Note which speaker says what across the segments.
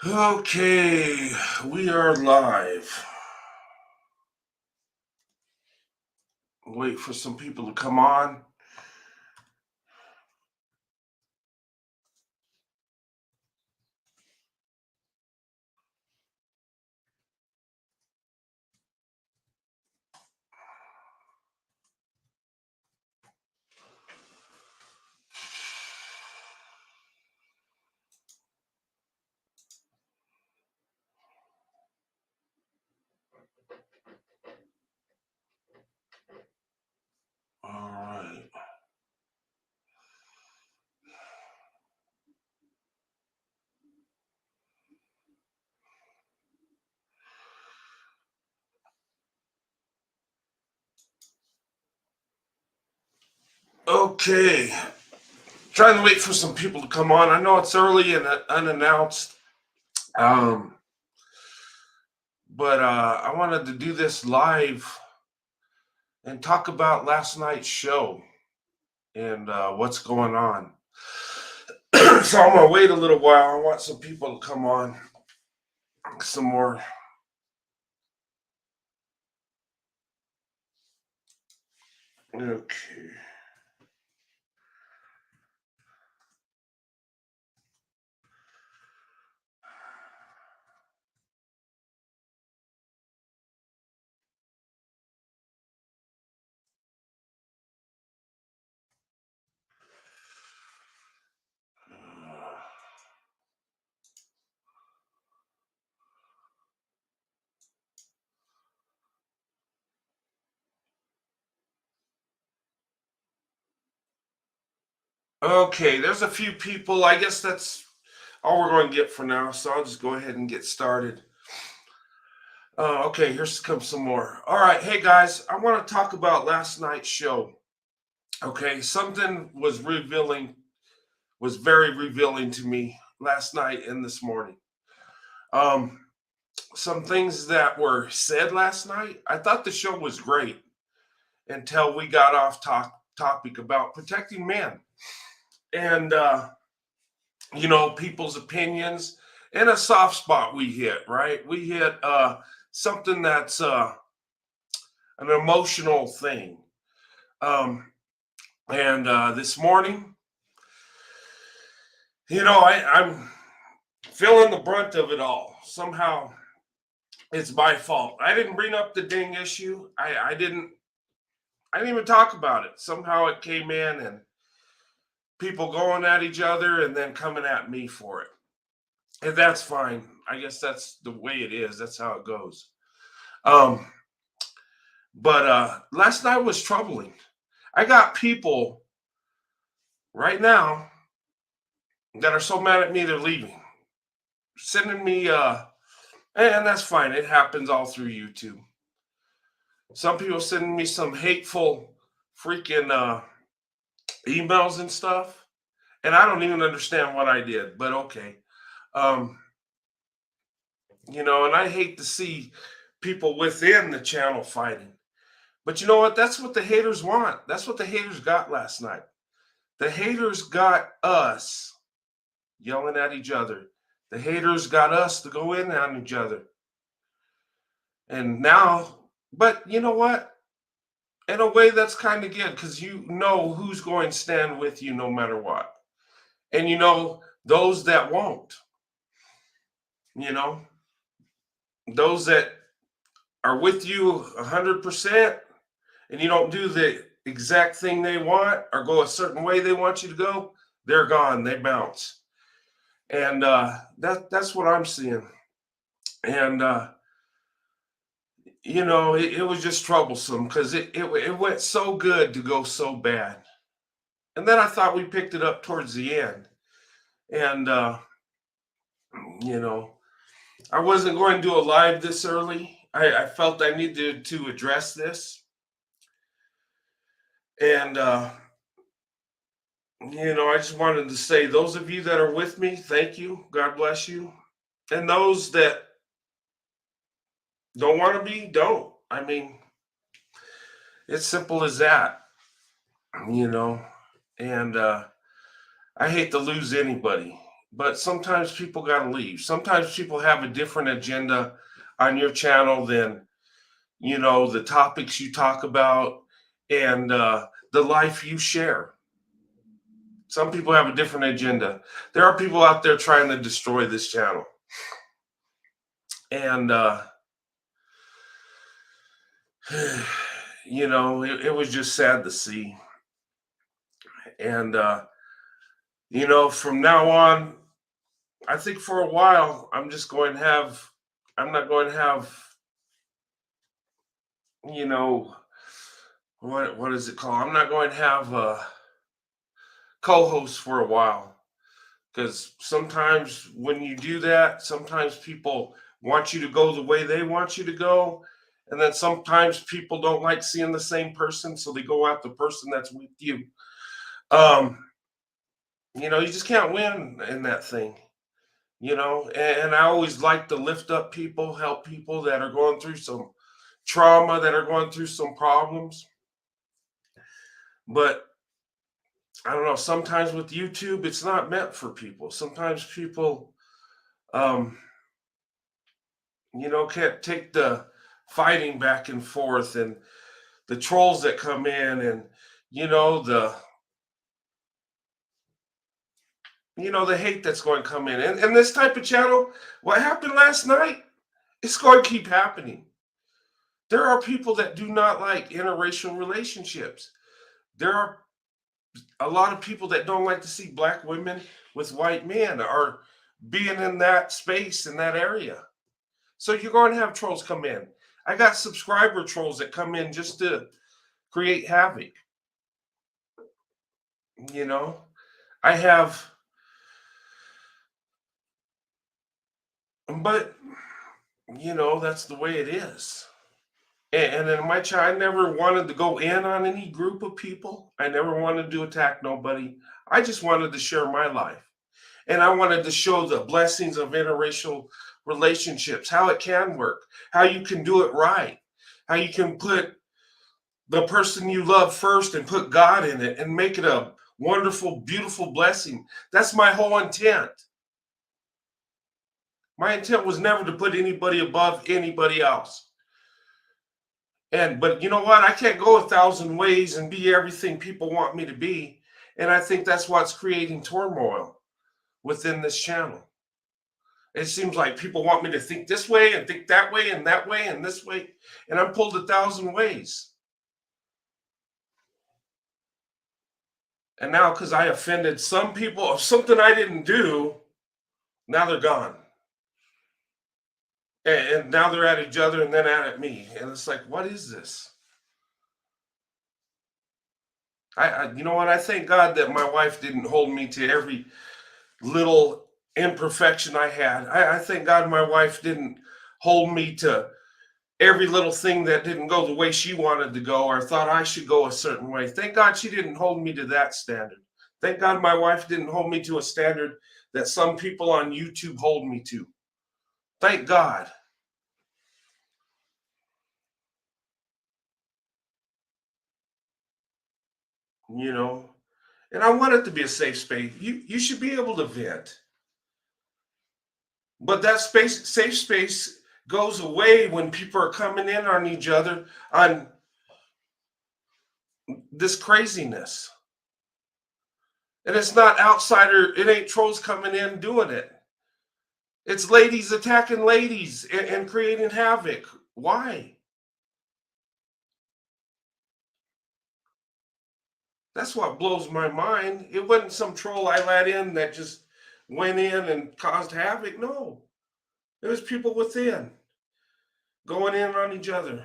Speaker 1: Okay, we are live. Wait for some people to come on. All right. Okay. Trying to wait for some people to come on. I know it's early and unannounced. Um, but I wanted to do this live and talk about last night's show and what's going on. So I'm gonna wait a little while. I want some people to come on. Some more. Okay. Okay, there's a few people. I guess that's all we're going to get for now. So I'll just go ahead and get started. Okay, here's comes some more. All right, hey guys, I want to talk about last night's show. Okay, something was very revealing to me last night and this morning. Um, some things that were said last night. I thought the show was great until we got off topic about protecting men and people's opinions and a soft spot we hit. Right, we hit something that's an emotional thing. And this morning, I'm feeling the brunt of it all. Somehow it's my fault. I didn't bring up the ding issue. I didn't even talk about it. Somehow it came in and people going at each other and then coming at me for it. And that's fine. I guess that's the way it is. That's how it goes. Um, but last night was troubling. I got people right now that are so mad at me they're leaving. Sending me and that's fine. It happens all through YouTube. Some people sending me some hateful freaking emails and stuff. And I don't even understand what I did, but okay. Um, and I hate to see people within the channel fighting. But you know what? That's what the haters want. That's what the haters got last night. The haters got us yelling at each other. The haters got us to go in on each other. And now, but you know what? In a way, that's kind of good because you know who's going to stand with you no matter what. And you know, those that won't, you know, those that are with you 100% and you don't do the exact thing they want or go a certain way they want you to go, they're gone. They bounce. And that's what I'm seeing. And, it was just troublesome because it went so good to go so bad. And then I thought we picked it up towards the end. And, you know, I wasn't going to do a live this early. I felt I needed to address this. And, I just wanted to say, those of you that are with me, thank you. God bless you. And those that don't want to be, don't. I mean, it's simple as that, you know. And I hate to lose anybody. but sometimes people got to leave. Sometimes people have a different agenda on your channel than, the topics you talk about and the life you share. Some people have a different agenda. There are people out there trying to destroy this channel. And, it was just sad to see. And, from now on, I think for a while, I'm not going to have, what is it called? I'm not going to have co-hosts for a while, because sometimes when you do that, sometimes people want you to go the way they want you to go, and then sometimes people don't like seeing the same person, so they go out the person that's with you. um you just can't win in that thing. And I always like to lift up people, help people that are going through some trauma, that are going through some problems. But I don't know, sometimes with YouTube, it's not meant for people. Sometimes people, um, can't take the fighting back and forth and the trolls that come in, and the the hate that's going to come in. And this type of channel, what happened last night, it's going to keep happening. There are people that do not like interracial relationships. There are a lot of people that don't like to see black women with white men, or being in that space, in that area. So you're going to have trolls come in. I got subscriber trolls that come in just to create havoc. I have, but that's the way it is. And in my child, I never wanted to go in on any group of people. I never wanted to attack nobody. I just wanted to share my life. And I wanted to show the blessings of interracial relationships, how it can work, how you can do it right, how you can put the person you love first and put God in it and make it a wonderful, beautiful blessing. That's my whole intent. My intent was never to put anybody above anybody else. But you know what? I can't go 1,000 ways and be everything people want me to be. And I think that's what's creating turmoil within this channel. It seems like people want me to think this way and think that way and that way and this way. And I'm pulled 1,000 ways. And now, because I offended some people of something I didn't do, now they're gone. And now they're at each other and then at me. And it's like, what is this? You know what? I thank God that my wife didn't hold me to every little imperfection I had. I thank God my wife didn't hold me to every little thing that didn't go the way she wanted to go or thought I should go a certain way. Thank God she didn't hold me to that standard. Thank God my wife didn't hold me to a standard that some people on YouTube hold me to. Thank God. And I want it to be a safe space. You should be able to vent. But that safe space goes away when people are coming in on each other on this craziness. And it's not it ain't trolls coming in doing it. It's ladies attacking ladies and creating havoc. Why? That's what blows my mind. It wasn't some troll I let in that just went in and caused havoc. No, it was people within going in on each other.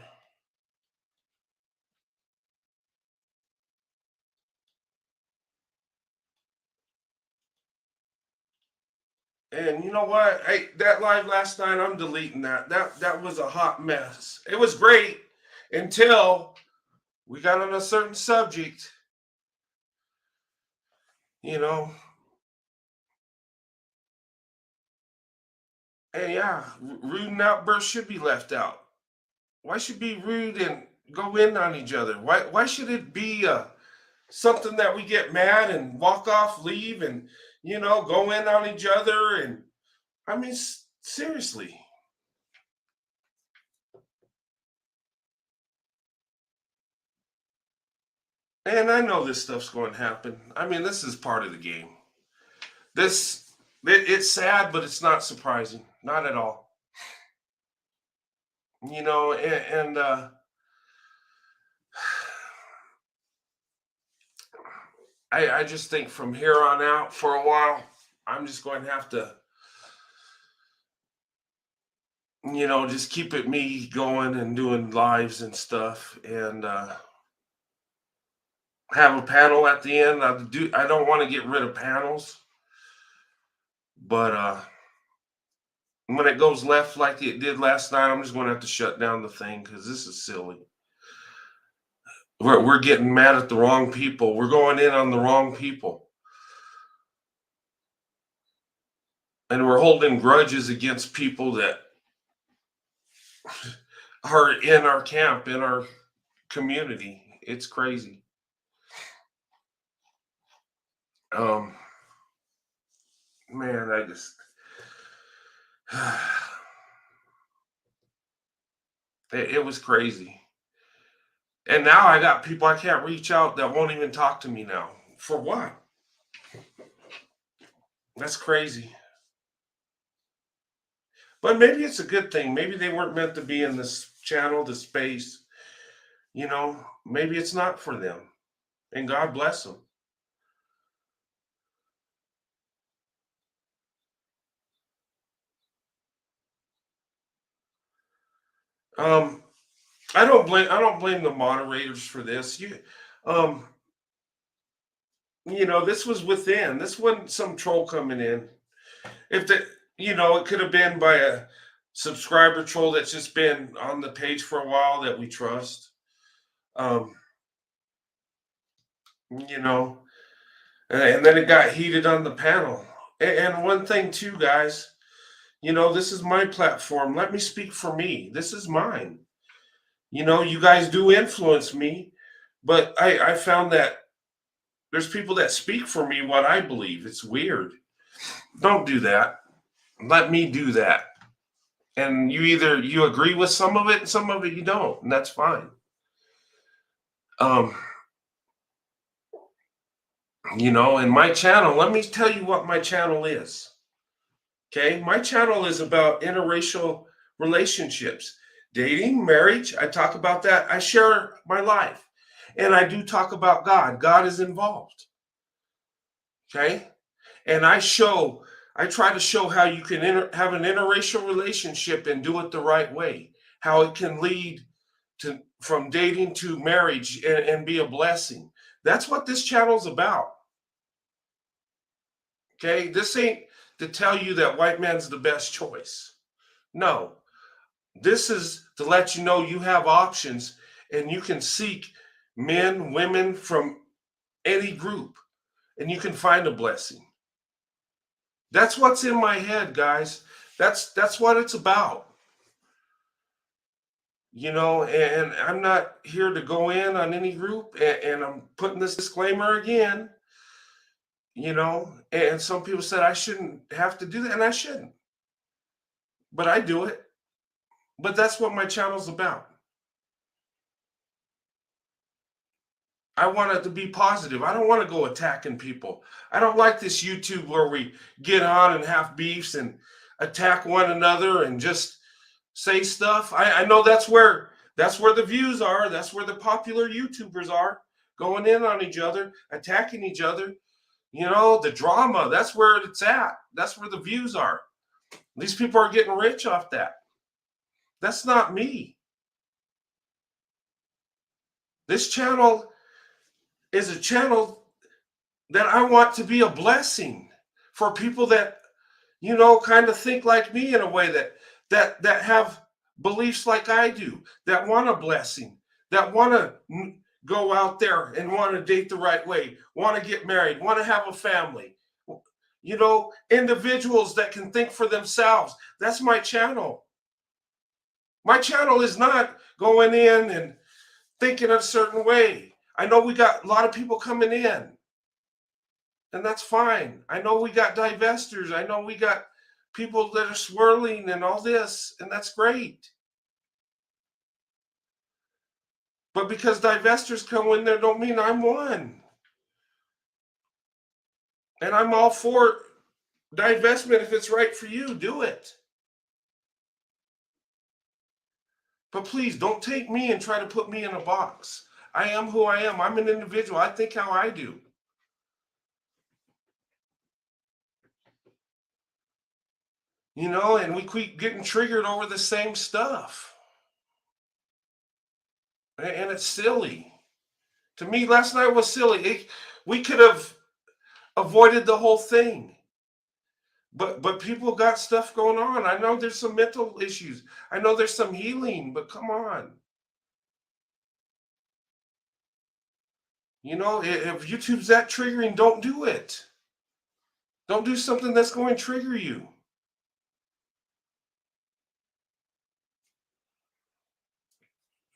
Speaker 1: And you know what? Hey, that live last night, I'm deleting that. That was a hot mess. It was great until we got on a certain subject. You know, and yeah, rude and outbursts should be left out. Why should be rude and go in on each other? Why should it be something that we get mad and walk off, leave, and go in on each other. And I mean, seriously. And I know this stuff's going to happen. I mean, this is part of the game. It's sad, but it's not surprising. Not at all. And I just think from here on out for a while, I'm just going to have to, just keep it me going and doing lives and stuff, and have a panel at the end. I don't want to get rid of panels, but when it goes left like it did last night, I'm just going to have to shut down the thing because this is silly. We're getting mad at the wrong people. We're going in on the wrong people. And we're holding grudges against people that are in our camp, in our community. It's crazy. Man, I just it was crazy. And now I got people I can't reach out that won't even talk to me now. For what? That's crazy. But maybe it's a good thing. Maybe they weren't meant to be in this channel, this space. Maybe it's not for them. And God bless them. Um, I don't blame the moderators for this. Um, this was within. This wasn't some troll coming in. If it could have been by a subscriber troll that's just been on the page for a while that we trust. Um, you know, and then it got heated on the panel. And one thing too, guys, this is my platform. Let me speak for me. This is mine. You guys do influence me, but I found that there's people that speak for me what I believe. It's weird. Don't do that. Let me do that. And you agree with some of it and some of it you don't, and that's fine. Um, and my channel, let me tell you what my channel is. Okay, my channel is about interracial relationships, dating, marriage. I talk about that. I share my life, and I do talk about God. God is involved. Okay, and I try to show how you can have an interracial relationship and do it the right way. How it can lead from dating to marriage and be a blessing. That's what this channel's about. Okay, this ain't to tell you that white man's the best choice. No, this is to let you know you have options and you can seek men, women from any group and you can find a blessing. That's what's in my head, guys. That's what it's about. And I'm not here to go in on any group, and I'm putting this disclaimer again. And some people said I shouldn't have to do that, and I shouldn't, but I do it. But that's what my channel's about. I want it to be positive. I don't want to go attacking people. I don't like this YouTube where we get on and have beefs and attack one another and just say stuff. I know that's where the views are. That's where the popular YouTubers are, going in on each other, attacking each other. The drama, that's where it's at. That's where the views are. These people are getting rich off that. That's not me. This channel is a channel that I want to be a blessing for people that, kind of think like me in a way that have beliefs like I do, that want a blessing, that want to go out there and want to date the right way, want to get married, want to have a family. Individuals that can think for themselves. That's my channel. My channel is not going in and thinking a certain way. I know we got a lot of people coming in. And that's fine. I know we got divestors. I know we got people that are swirling and all this, and that's great. But because divestors come in there don't mean I'm one. And I'm all for divestment if it's right for you, do it. But please don't take me and try to put me in a box. I am who I am. I'm an individual. I think how I do. And we keep getting triggered over the same stuff. And it's silly. To me, last night was silly. We could have avoided the whole thing. But people got stuff going on. I know there's some mental issues. I know there's some healing, but come on. If YouTube's that triggering, don't do it. Don't do something that's going to trigger you.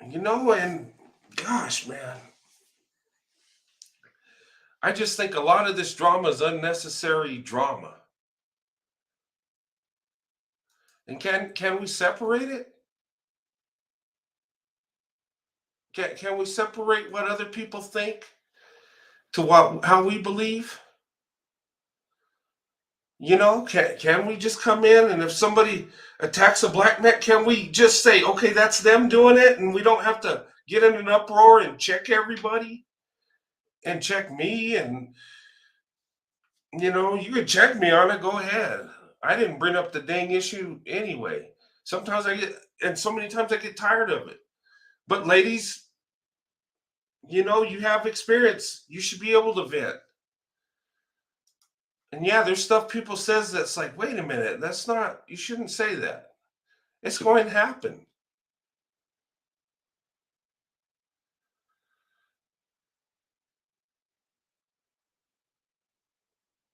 Speaker 1: And gosh, man, I just think a lot of this drama is unnecessary drama. And can we separate it? Can we separate what other people think to how we believe? Can we just come in, and if somebody attacks a black man, can we just say, okay, that's them doing it, and we don't have to get in an uproar and check everybody and check me? And you can check me on it, go ahead. I didn't bring up the dang issue anyway. Sometimes and so many times I get tired of it. But ladies, you have experience. You should be able to vent. And yeah, there's stuff people says that's like, wait a minute, you shouldn't say that. It's going to happen.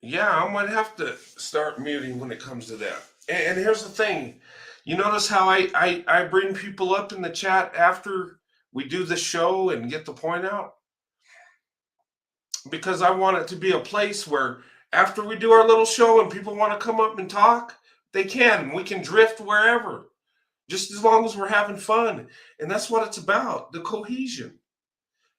Speaker 1: Yeah, I might have to start muting when it comes to that. And here's the thing. You notice how I bring people up in the chat after we do the show and get the point out? Because I want it to be a place where after we do our little show and people want to come up and talk, they can. We can drift wherever, just as long as we're having fun. And that's what it's about, the cohesion.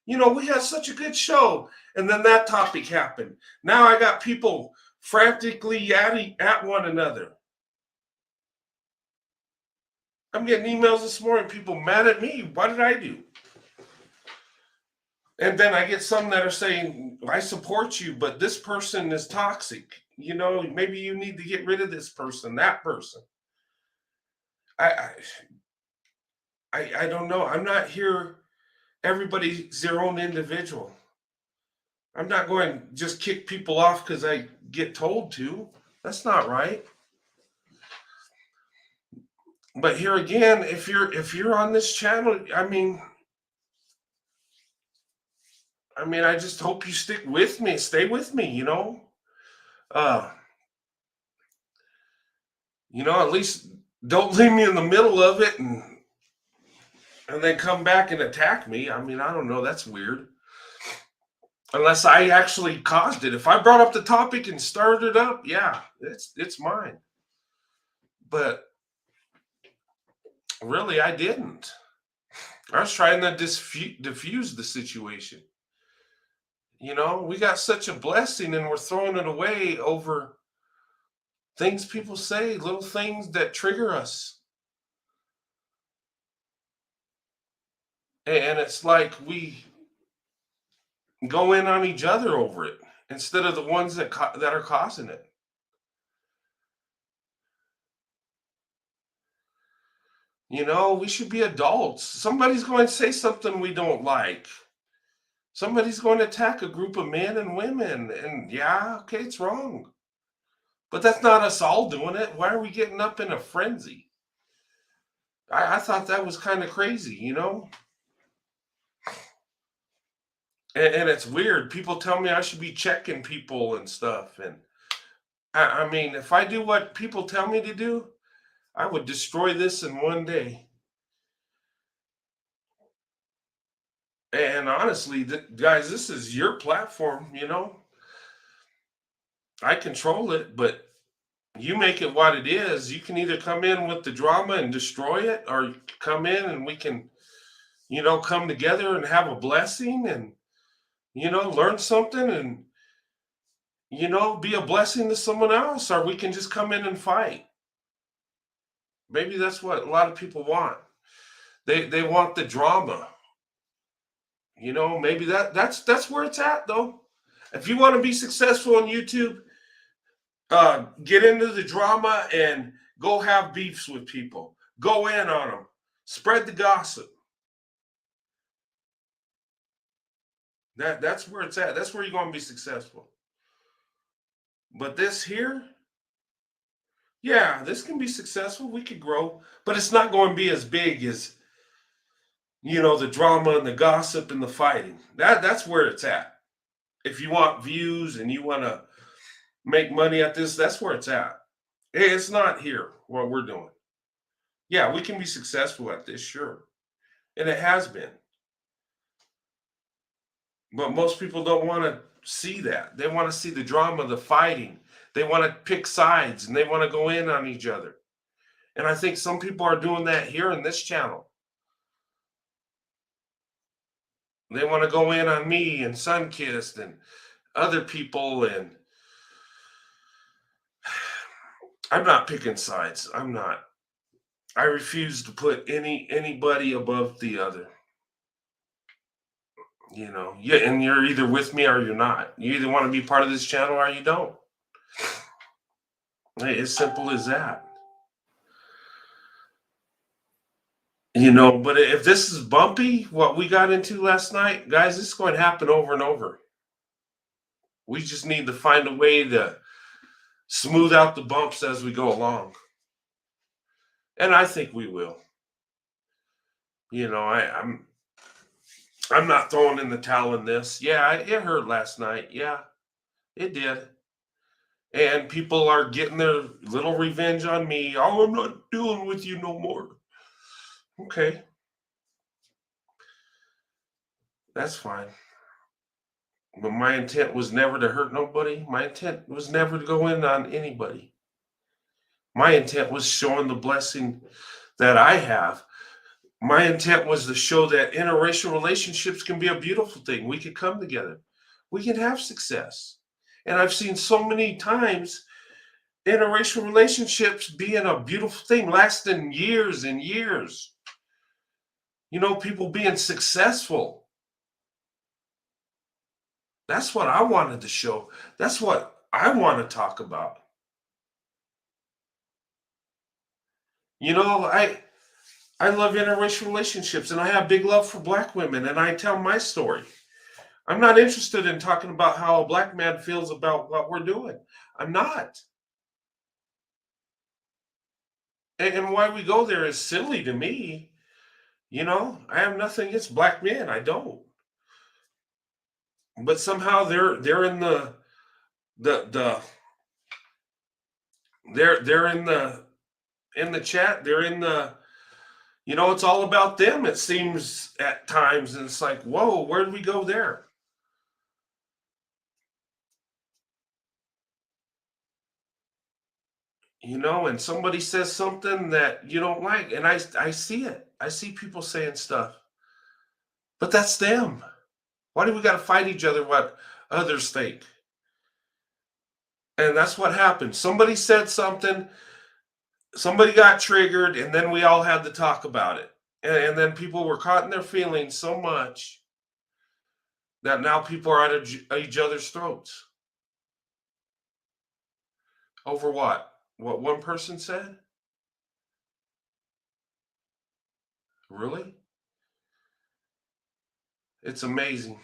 Speaker 1: We had such a good show, and then that topic happened. Now I got people frantically yatting at one another. I'm getting emails this morning, people mad at me. What did I do? And then I get some that are saying, I support you, but this person is toxic. Maybe you need to get rid of this person, that person. I don't know. I'm not here. Everybody's their own individual. I'm not going to just kick people off because I get told to. That's not right. But here again, if you're on this channel, I mean, I just hope you stick with me, stay with me, at least don't leave me in the middle of it and then come back and attack me. I don't know, that's weird. Unless I actually caused it. If I brought up the topic and started it up, yeah, it's mine. But really, I didn't. I was trying to diffuse the situation. We got such a blessing and we're throwing it away over things people say, little things that trigger us. And it's like we go in on each other over it instead of the ones that are causing it. We should be adults. Somebody's going to say something we don't like. Somebody's going to attack a group of men and women. And yeah, okay, it's wrong. But that's not us all doing it. Why are we getting up in a frenzy? I thought that was kind of crazy, And it's weird. People tell me I should be checking people and stuff. And if I do what people tell me to do, I would destroy this in one day. And honestly, guys, this is your platform, I control it, but you make it what it is. You can either come in with the drama and destroy it, or you come in and we can, come together and have a blessing and, learn something and, be a blessing to someone else, or we can just come in and fight. Maybe that's what a lot of people want. They want the drama. Maybe that's where it's at though. If you want to be successful on YouTube, get into the drama and go have beefs with people. Go in on them. Spread the gossip. That's where it's at. That's where you're going to be successful. But this here, yeah, this can be successful. We could grow, but it's not going to be as big as the drama and the gossip and the fighting. That's where it's at. If you want views and you want to make money at this, that's where it's at. Hey, it's not here what we're doing. Yeah, we can be successful at this, sure. And it has been. But most people don't want to see that. They want to see the drama, the fighting. They want to pick sides and they want to go in on each other. And I think some people are doing that here in this channel. They want to go in on me and Sunkissed and other people, and I'm not picking sides. I'm not. I refuse to put anybody above the other. Yeah, and you're either with me or you're not. You either want to be part of this channel or you don't. Hey, as simple as that. But if this is bumpy, what we got into last night, guys, this is going to happen over and over. We just need to find a way to smooth out the bumps as we go along. And I think we will. I'm not throwing in the towel in this. Yeah, it hurt last night. Yeah, it did. And people are getting their little revenge on me. Oh, I'm not dealing with you no more. Okay. That's fine. But my intent was never to hurt nobody. My intent was never to go in on anybody. My intent was showing the blessing that I have. My intent was to show that interracial relationships can be a beautiful thing. We could come together. We can have success. And I've seen so many times interracial relationships being a beautiful thing, lasting years and years. People being successful. That's what I wanted to show. That's what I want to talk about. I love interracial relationships and I have big love for Black women and I tell my story. I'm not interested in talking about how a Black man feels about what we're doing. I'm not. And why we go there is silly to me. I have nothing against Black men. I don't. But somehow they're in the they're in the chat. They're in the it's all about them, it seems at times, and it's like, whoa, where did we go there? And somebody says something that you don't like, and I see it. I see people saying stuff, but that's them. Why do we got to fight each other what others think? And that's what happened. Somebody said something, somebody got triggered, and then we all had to talk about it. And then people were caught in their feelings so much that now people are at each other's throats. Over what? What one person said? Really? It's amazing.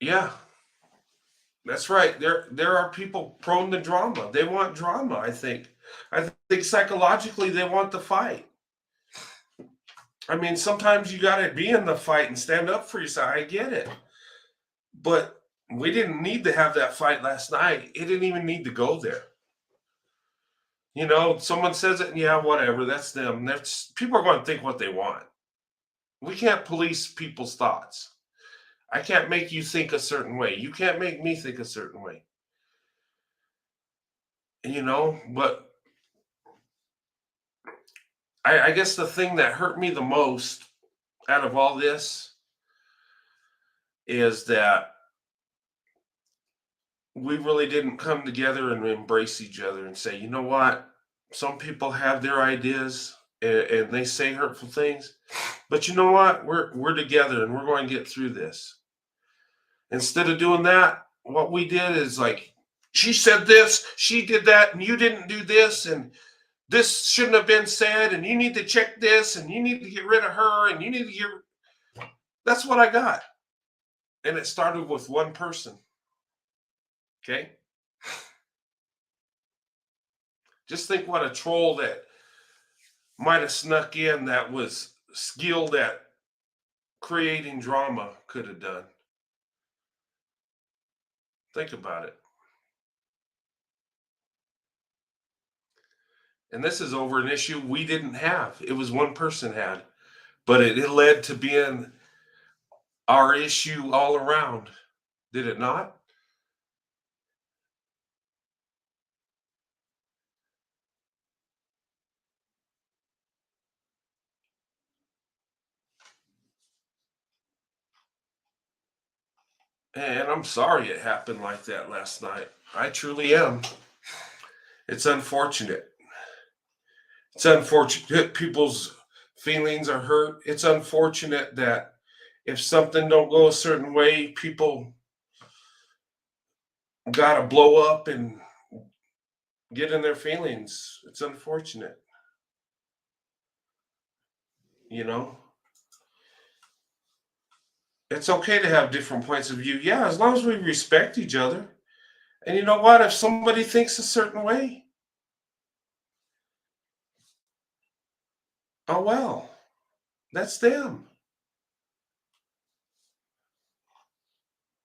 Speaker 1: Yeah, that's right. There are people prone to drama. They want drama, I think. I think psychologically they want the fight. I mean, sometimes you got to be in the fight and stand up for yourself. I get it. But we didn't need to have that fight last night. It didn't even need to go there. Someone says it, and yeah, whatever. That's them. People are going to think what they want. We can't police people's thoughts. I can't make you think a certain way. You can't make me think a certain way. But I guess the thing that hurt me the most out of all this is that we really didn't come together and embrace each other and say, you know what? Some people have their ideas and they say hurtful things, but you know what? We're together and we're going to get through this. Instead of doing that, what we did is like, she said this, she did that, and you didn't do this, and this shouldn't have been said, and you need to check this, and you need to get rid of her, and you need to get. That's what I got. And it started with one person. Okay. Just think what a troll that might have snuck in that was skilled at creating drama could have done. Think about it. And this is over an issue we didn't have. It was one person had, but it led to being our issue all around. Did it not? And I'm sorry it happened like that last night. I truly am. It's unfortunate. It's unfortunate people's feelings are hurt. It's unfortunate that if something don't go a certain way, people gotta blow up and get in their feelings. It's unfortunate, you know. It's okay to have different points of view. Yeah, as long as we respect each other. And you know what? If somebody thinks a certain way, oh well, that's them.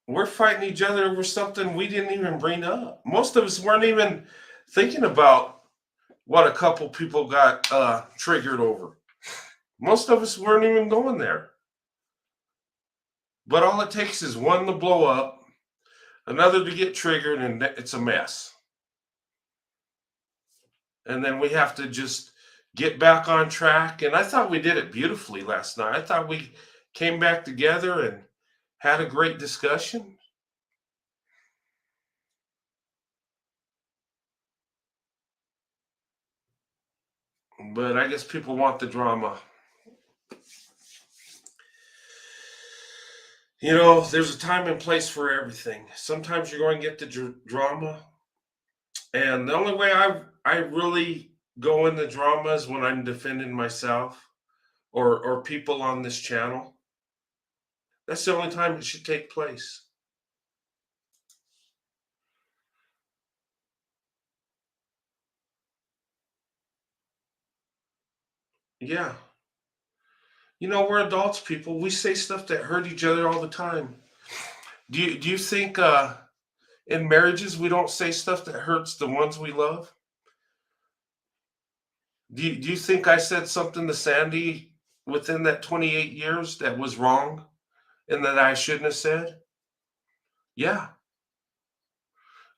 Speaker 1: We're fighting each other over something we didn't even bring up. Most of us weren't even thinking about what a couple people got triggered over. Most of us weren't even going there. But all it takes is one to blow up, another to get triggered, and it's a mess. And then we have to just get back on track. And I thought we did it beautifully last night. I thought we came back together and had a great discussion. But I guess people want the drama. There's a time and place for everything. Sometimes you're going to get the drama, and the only way I really go in the drama is when I'm defending myself or people on this channel. That's the only time it should take place. Yeah. We're adults, people. We say stuff that hurt each other all the time. Do you think in marriages we don't say stuff that hurts the ones we love? Do you think I said something to Sandy within that 28 years that was wrong and that I shouldn't have said? Yeah,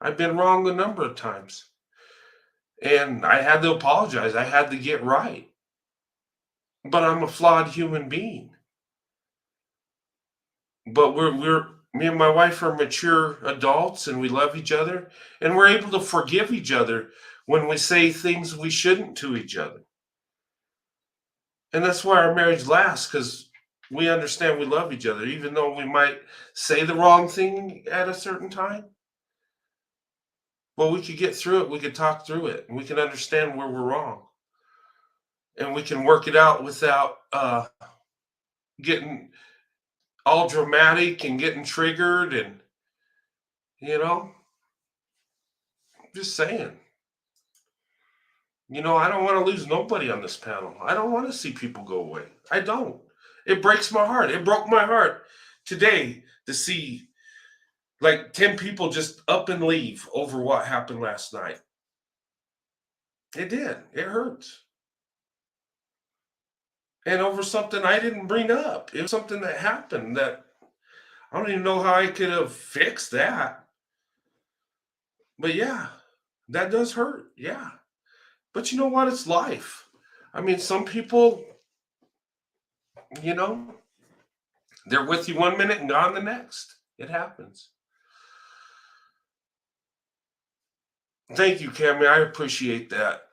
Speaker 1: I've been wrong a number of times. And I had to apologize. I had to get right. But I'm a flawed human being. But we're me and my wife are mature adults and we love each other and we're able to forgive each other when we say things we shouldn't to each other. And that's why our marriage lasts, because we understand we love each other, even though we might say the wrong thing at a certain time. Well, we could get through it. We could talk through it, and we can understand where we're wrong, and we can work it out without getting all dramatic and getting triggered. And you know, just saying. I don't want to lose nobody on this panel. I don't want to see people go away. I don't. It breaks my heart. It broke my heart today to see like 10 people just up and leave over what happened last night. It did. It hurts. And over something I didn't bring up. It was something that happened that I don't even know how I could have fixed that. But yeah, that does hurt. Yeah. But you know what? It's life. I mean, some people, you know, they're with you one minute and gone the next. It happens. Thank you, Cammy. I appreciate that.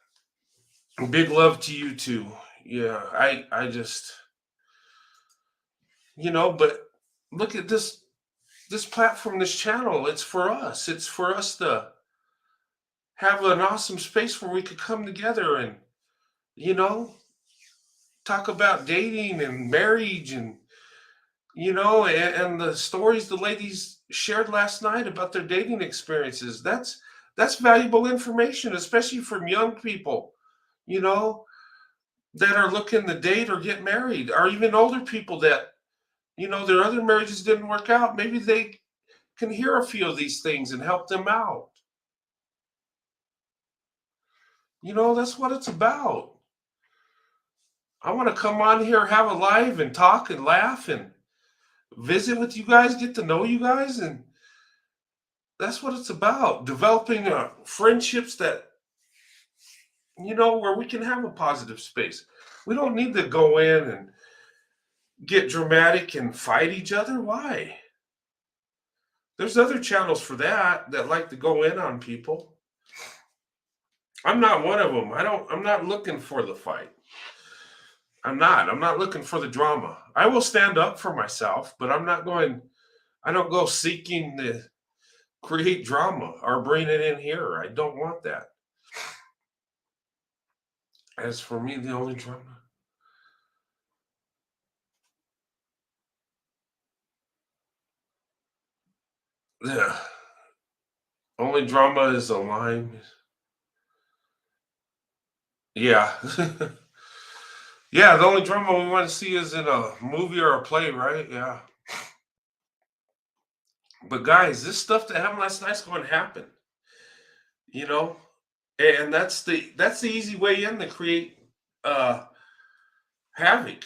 Speaker 1: Big love to you too. Yeah, I just, but look at this platform, this channel. It's for us. It's for us to have an awesome space where we could come together and, you know, talk about dating and marriage and and the stories the ladies shared last night about their dating experiences. That's valuable information, especially from young people, you know, that are looking to date or get married, or even older people that, their other marriages didn't work out. Maybe they can hear a few of these things and help them out. That's what it's about. I want to come on here, have a live and talk and laugh and visit with you guys, get to know you guys, and that's what it's about. Developing friendships that, where we can have a positive space. We don't need to go in and get dramatic and fight each other. Why? There's other channels for that like to go in on people. I'm not one of them. I'm not looking for the fight. I'm not looking for the drama. I will stand up for myself, but I don't go seeking to create drama or bring it in here. I don't want that. As for me, the only drama. Yeah. Only drama is a line. Yeah. Yeah, the only drama we want to see is in a movie or a play, right? Yeah. But guys, this stuff that happened last night's going to happen, you know? And that's the easy way in to create uh havoc.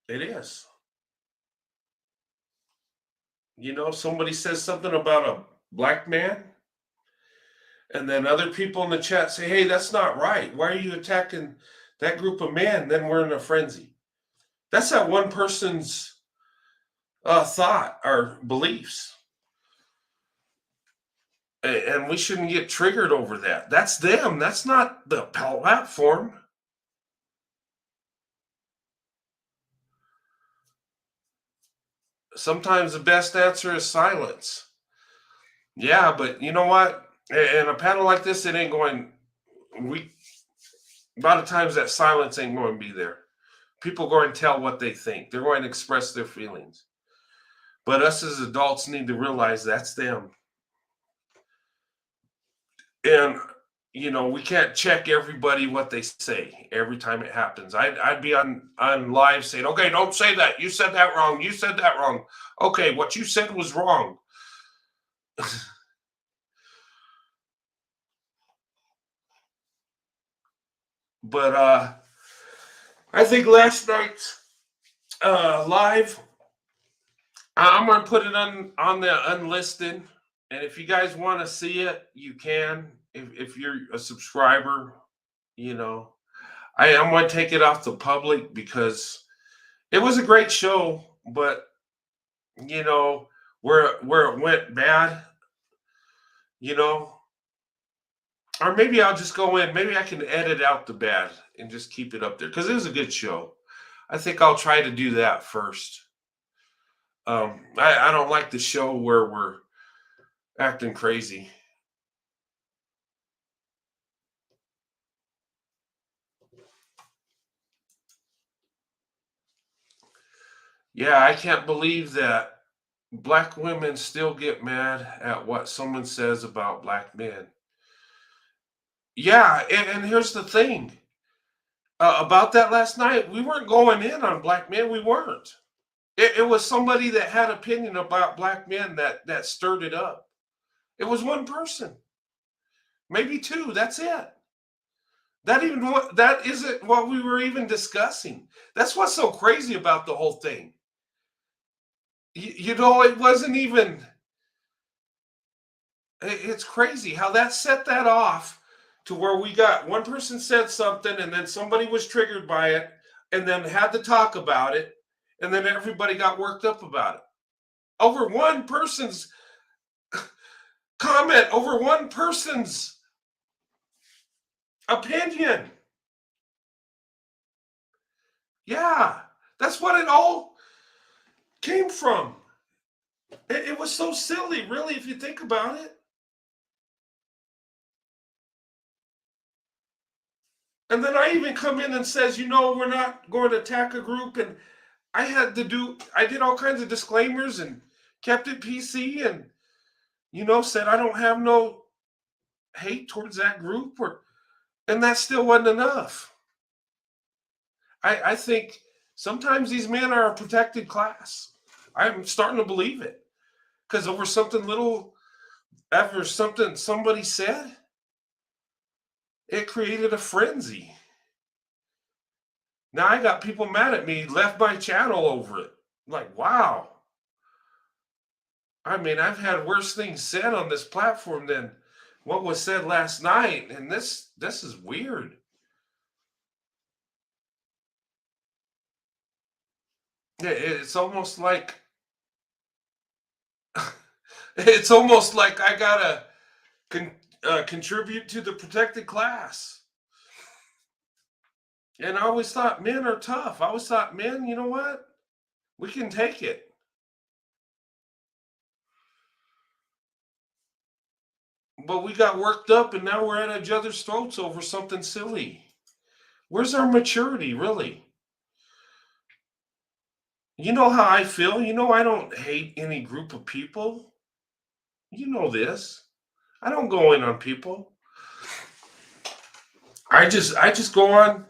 Speaker 1: It is. Somebody says something about a black man, and then other people in the chat say, "Hey, that's not right. Why are you attacking that group of men?" Then we're in a frenzy. That's that one person's thought or beliefs, and we shouldn't get triggered over that. That's them. That's not the platform. Sometimes the best answer is silence. Yeah, but you know what? In a panel like this, it ain't going. We A lot of times that silence ain't going to be there. People are going to tell what they think. They're going to express their feelings. But us as adults need to realize that's them. And we can't check everybody what they say every time it happens. I'd be on live saying, "Okay, don't say that. You said that wrong. You said that wrong. Okay, what you said was wrong." But I think last night's live, I'm gonna put it on the unlisted, and if you guys want to see it, you can. If you're a subscriber, you know, I'm gonna take it off the public because it was a great show, but you know where it went bad, you know, or maybe I'll just go in. Maybe I can edit out the bad and just keep it up there because it was a good show. I think I'll try to do that first. I don't like the show where we're acting crazy. Yeah, I can't believe that black women still get mad at what someone says about black men. Yeah, and here's the thing about that last night. We weren't going in on black men. We weren't. It was somebody that had opinion about black men that stirred it up. It was one person, maybe two. That's it. That isn't what we were even discussing. That's what's so crazy about the whole thing. it wasn't even. It's crazy how that set that off to where we got one person said something and then somebody was triggered by it and then had to talk about it and then everybody got worked up about it over one person's comment, over one person's opinion. Yeah, that's what it all came from. It was so silly, really, if you think about it. And then I even come in and says, we're not going to attack a group. And I did all kinds of disclaimers and kept it PC and, said I don't have no hate towards that group and that still wasn't enough. I think sometimes these men are a protected class. I'm starting to believe it because over something little, ever something somebody said, it created a frenzy. Now I got people mad at me, left my channel over it. Like, wow. I mean, I've had worse things said on this platform than what was said last night, and this is weird. It's almost like I gotta contribute to the protected class. And I always thought men are tough. I always thought men, you know what? We can take it. But we got worked up and now we're at each other's throats over something silly. Where's our maturity, really? You know how I feel? I don't hate any group of people. You know this. I don't go in on people. I just go on,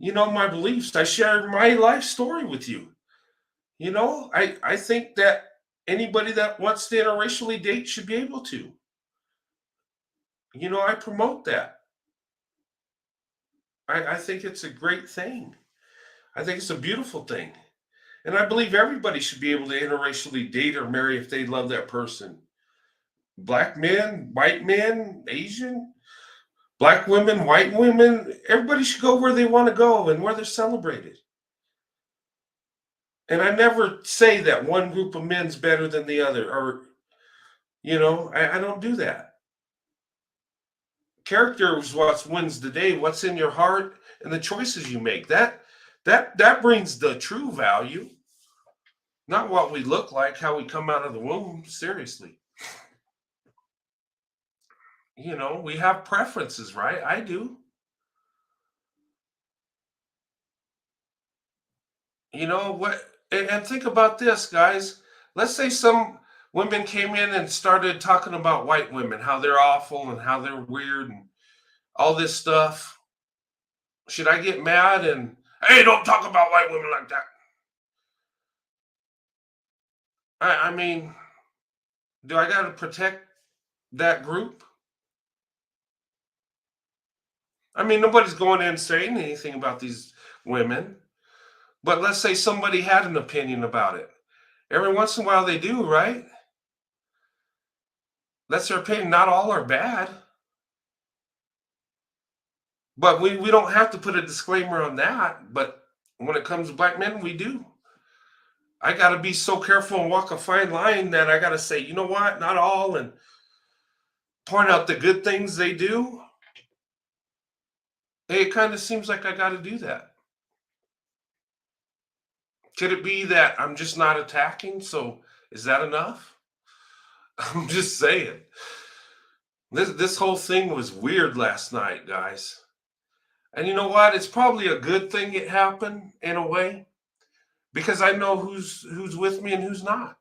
Speaker 1: my beliefs. I share my life story with you. I think that anybody that wants to interracially date should be able to. I promote that. I think it's a great thing. I think it's a beautiful thing. And I believe everybody should be able to interracially date or marry if they love that person. Black men, white men, Asian, black women, white women, everybody should go where they want to go and where they're celebrated. And I never say that one group of men's better than the other, or, I don't do that. Character is what wins the day, what's in your heart and the choices you make. That brings the true value, not what we look like, how we come out of the womb. Seriously. We have preferences, right? I do. What? And think about this, guys. Let's say some women came in and started talking about white women, how they're awful and how they're weird and all this stuff. Should I get mad and, hey, don't talk about white women like that? I mean, do I got to protect that group? I mean, nobody's going in saying anything about these women. But let's say somebody had an opinion about it. Every once in a while they do, right? That's their opinion. Not all are bad. But we don't have to put a disclaimer on that. But when it comes to black men, we do. I got to be so careful and walk a fine line that I got to say, you know what? Not all, and point out the good things they do. It kind of seems like I got to do that. Could it be that I'm just not attacking? So is that enough? I'm just saying. This whole thing was weird last night, guys. And you know what? It's probably a good thing it happened in a way, because I know who's with me and who's not.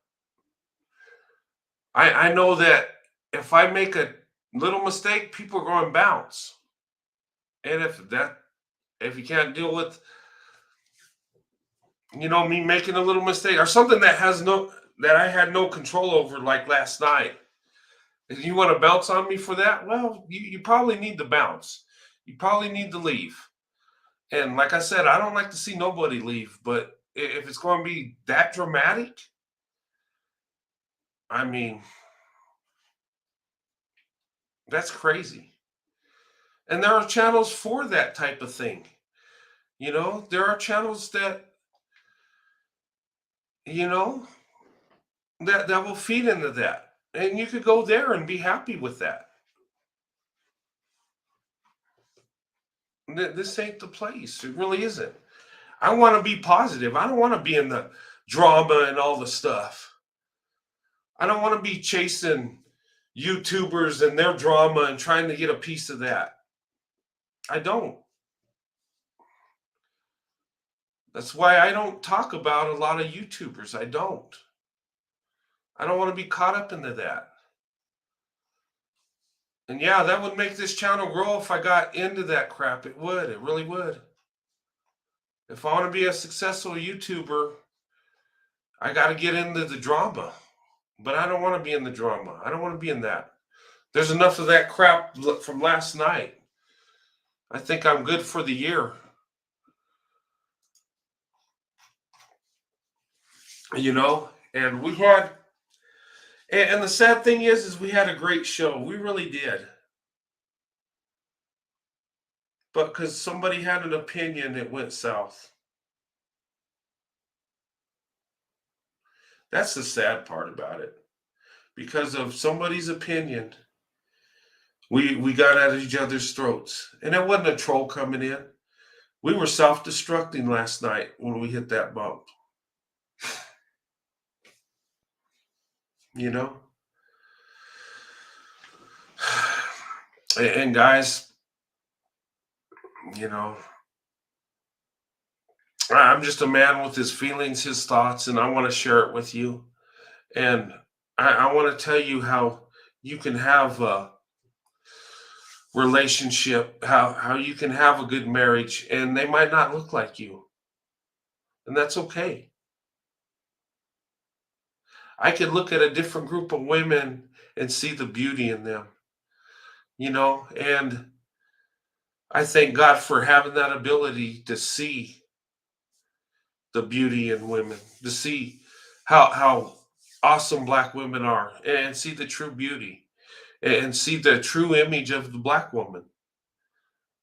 Speaker 1: I know that if I make a little mistake, people are going to bounce. And if you can't deal with me making a little mistake or something that I had no control over, like last night, if you want to bounce on me for that, well, you probably need to bounce. You probably need to leave. And like I said, I don't like to see nobody leave, but if it's going to be that dramatic, I mean, that's crazy. And there are channels for that type of thing. There are channels that, you know, that will feed into that. And you could go there and be happy with that. This ain't the place. It really isn't. I want to be positive. I don't want to be in the drama and all the stuff. I don't want to be chasing YouTubers and their drama and trying to get a piece of that. I don't. That's why I don't talk about a lot of YouTubers. I don't. I don't want to be caught up into that. And yeah, that would make this channel grow if I got into that crap. It would. It really would. If I want to be a successful YouTuber, I got to get into the drama. But I don't want to be in the drama. I don't want to be in that. There's enough of that crap from last night. I think I'm good for the year. And we had, and the sad thing is we had a great show. We really did. But because somebody had an opinion, it went south. That's the sad part about it. Because of somebody's opinion, we got at each other's throats. And it wasn't a troll coming in. We were self-destructing last night when we hit that bump. And guys, I'm just a man with his feelings, his thoughts, and I want to share it with you. And I want to tell you how you can have a relationship, how you can have a good marriage, and they might not look like you. And that's okay. I could look at a different group of women and see the beauty in them, and I thank God for having that ability to see the beauty in women, to see how awesome Black women are, and see the true beauty, and see the true image of the Black woman.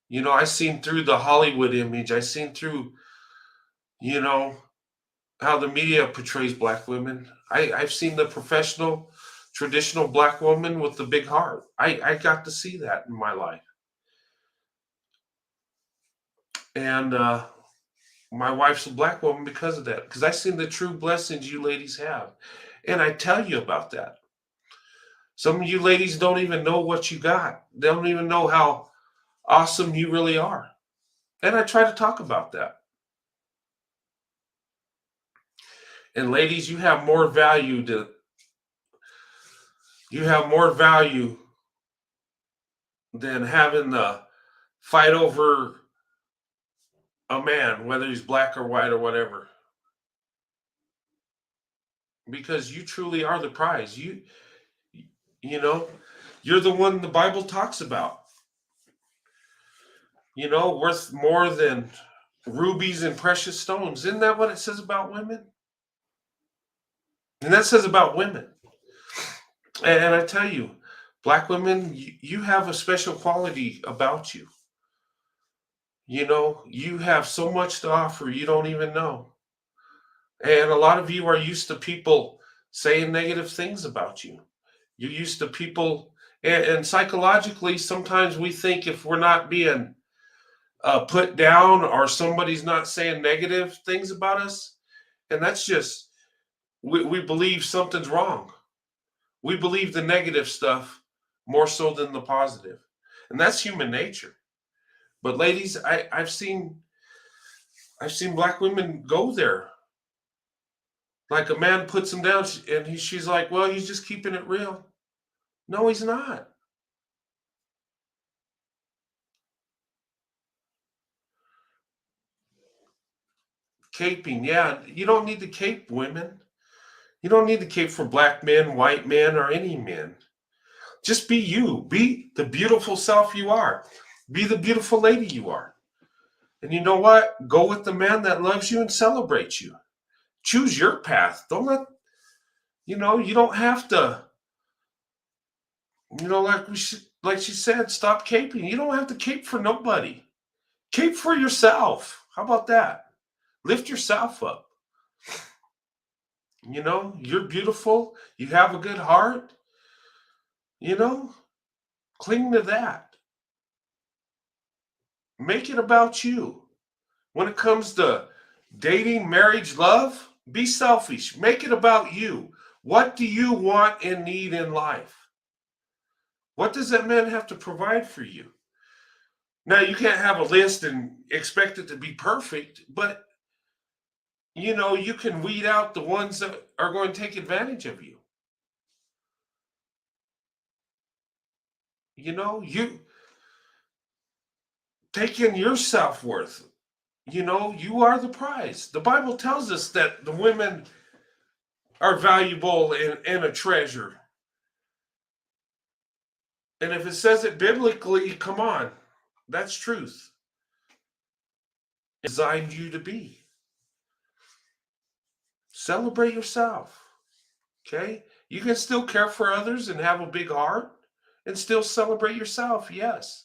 Speaker 1: I seen through the Hollywood image. I seen through, how the media portrays Black women. I've seen the professional, traditional Black woman with the big heart. I got to see that in my life. And my wife's a Black woman because of that, because I seen the true blessings you ladies have. And I tell you about that. Some of you ladies don't even know what you got. They don't even know how awesome you really are. And I try to talk about that. And ladies, you have more value than having the fight over a man, whether he's black or white or whatever. Because you truly are the prize. You're the one the Bible talks about. Worth more than rubies and precious stones. Isn't that what it says about women? And that says about women. And I tell you, Black women, you have a special quality about you. You have so much to offer you don't even know. And a lot of you are used to people saying negative things about you. You're used to people, and psychologically, sometimes we think if we're not being put down or somebody's not saying negative things about us, and that's just, we believe something's wrong. We believe the negative stuff more so than the positive. And that's human nature. But ladies, I've seen Black women go there. Like a man puts him down and she's like, well, he's just keeping it real. No, he's not. Caping, yeah. You don't need to cape, women. You don't need to cape for Black men, white men, or any men. Just be you. Be the beautiful self you are. Be the beautiful lady you are. And you know what? Go with the man that loves you and celebrates you. Choose your path. Don't let, You don't have to, like she said, stop caping. You don't have to cape for nobody. Cape for yourself. How about that? Lift yourself up. You're beautiful. You have a good heart. You know, cling to that. Make it about you. When it comes to dating, marriage, love, be selfish. Make it about you. What do you want and need in life? What does that man have to provide for you? Now, you can't have a list and expect it to be perfect, but you can weed out the ones that are going to take advantage of you. You take in your self-worth. You are the prize. The Bible tells us that the women are valuable and a treasure. And if it says it biblically, come on, that's truth. It designed you to be. Celebrate yourself. Okay? You can still care for others and have a big heart and still celebrate yourself. Yes.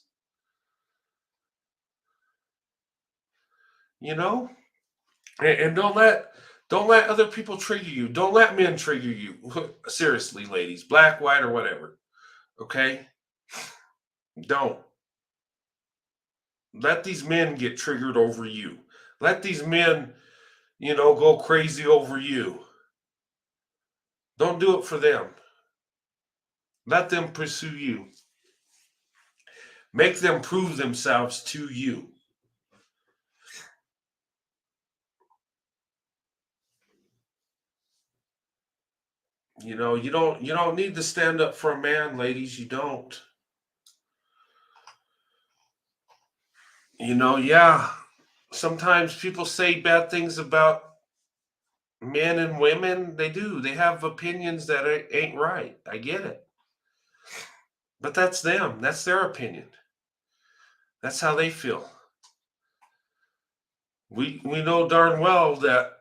Speaker 1: And don't let other people trigger you. Don't let men trigger you. Seriously, ladies, black, white, or whatever. Okay? Don't. Let these men get triggered over you. Let these men, go crazy over you. Don't do it for them. Let them pursue you. Make them prove themselves to you. You don't need to stand up for a man, ladies. You don't. Yeah. Sometimes people say bad things about men and women. They do. They have opinions that ain't right. I get it. But that's them. That's their opinion. That's how they feel. We know darn well that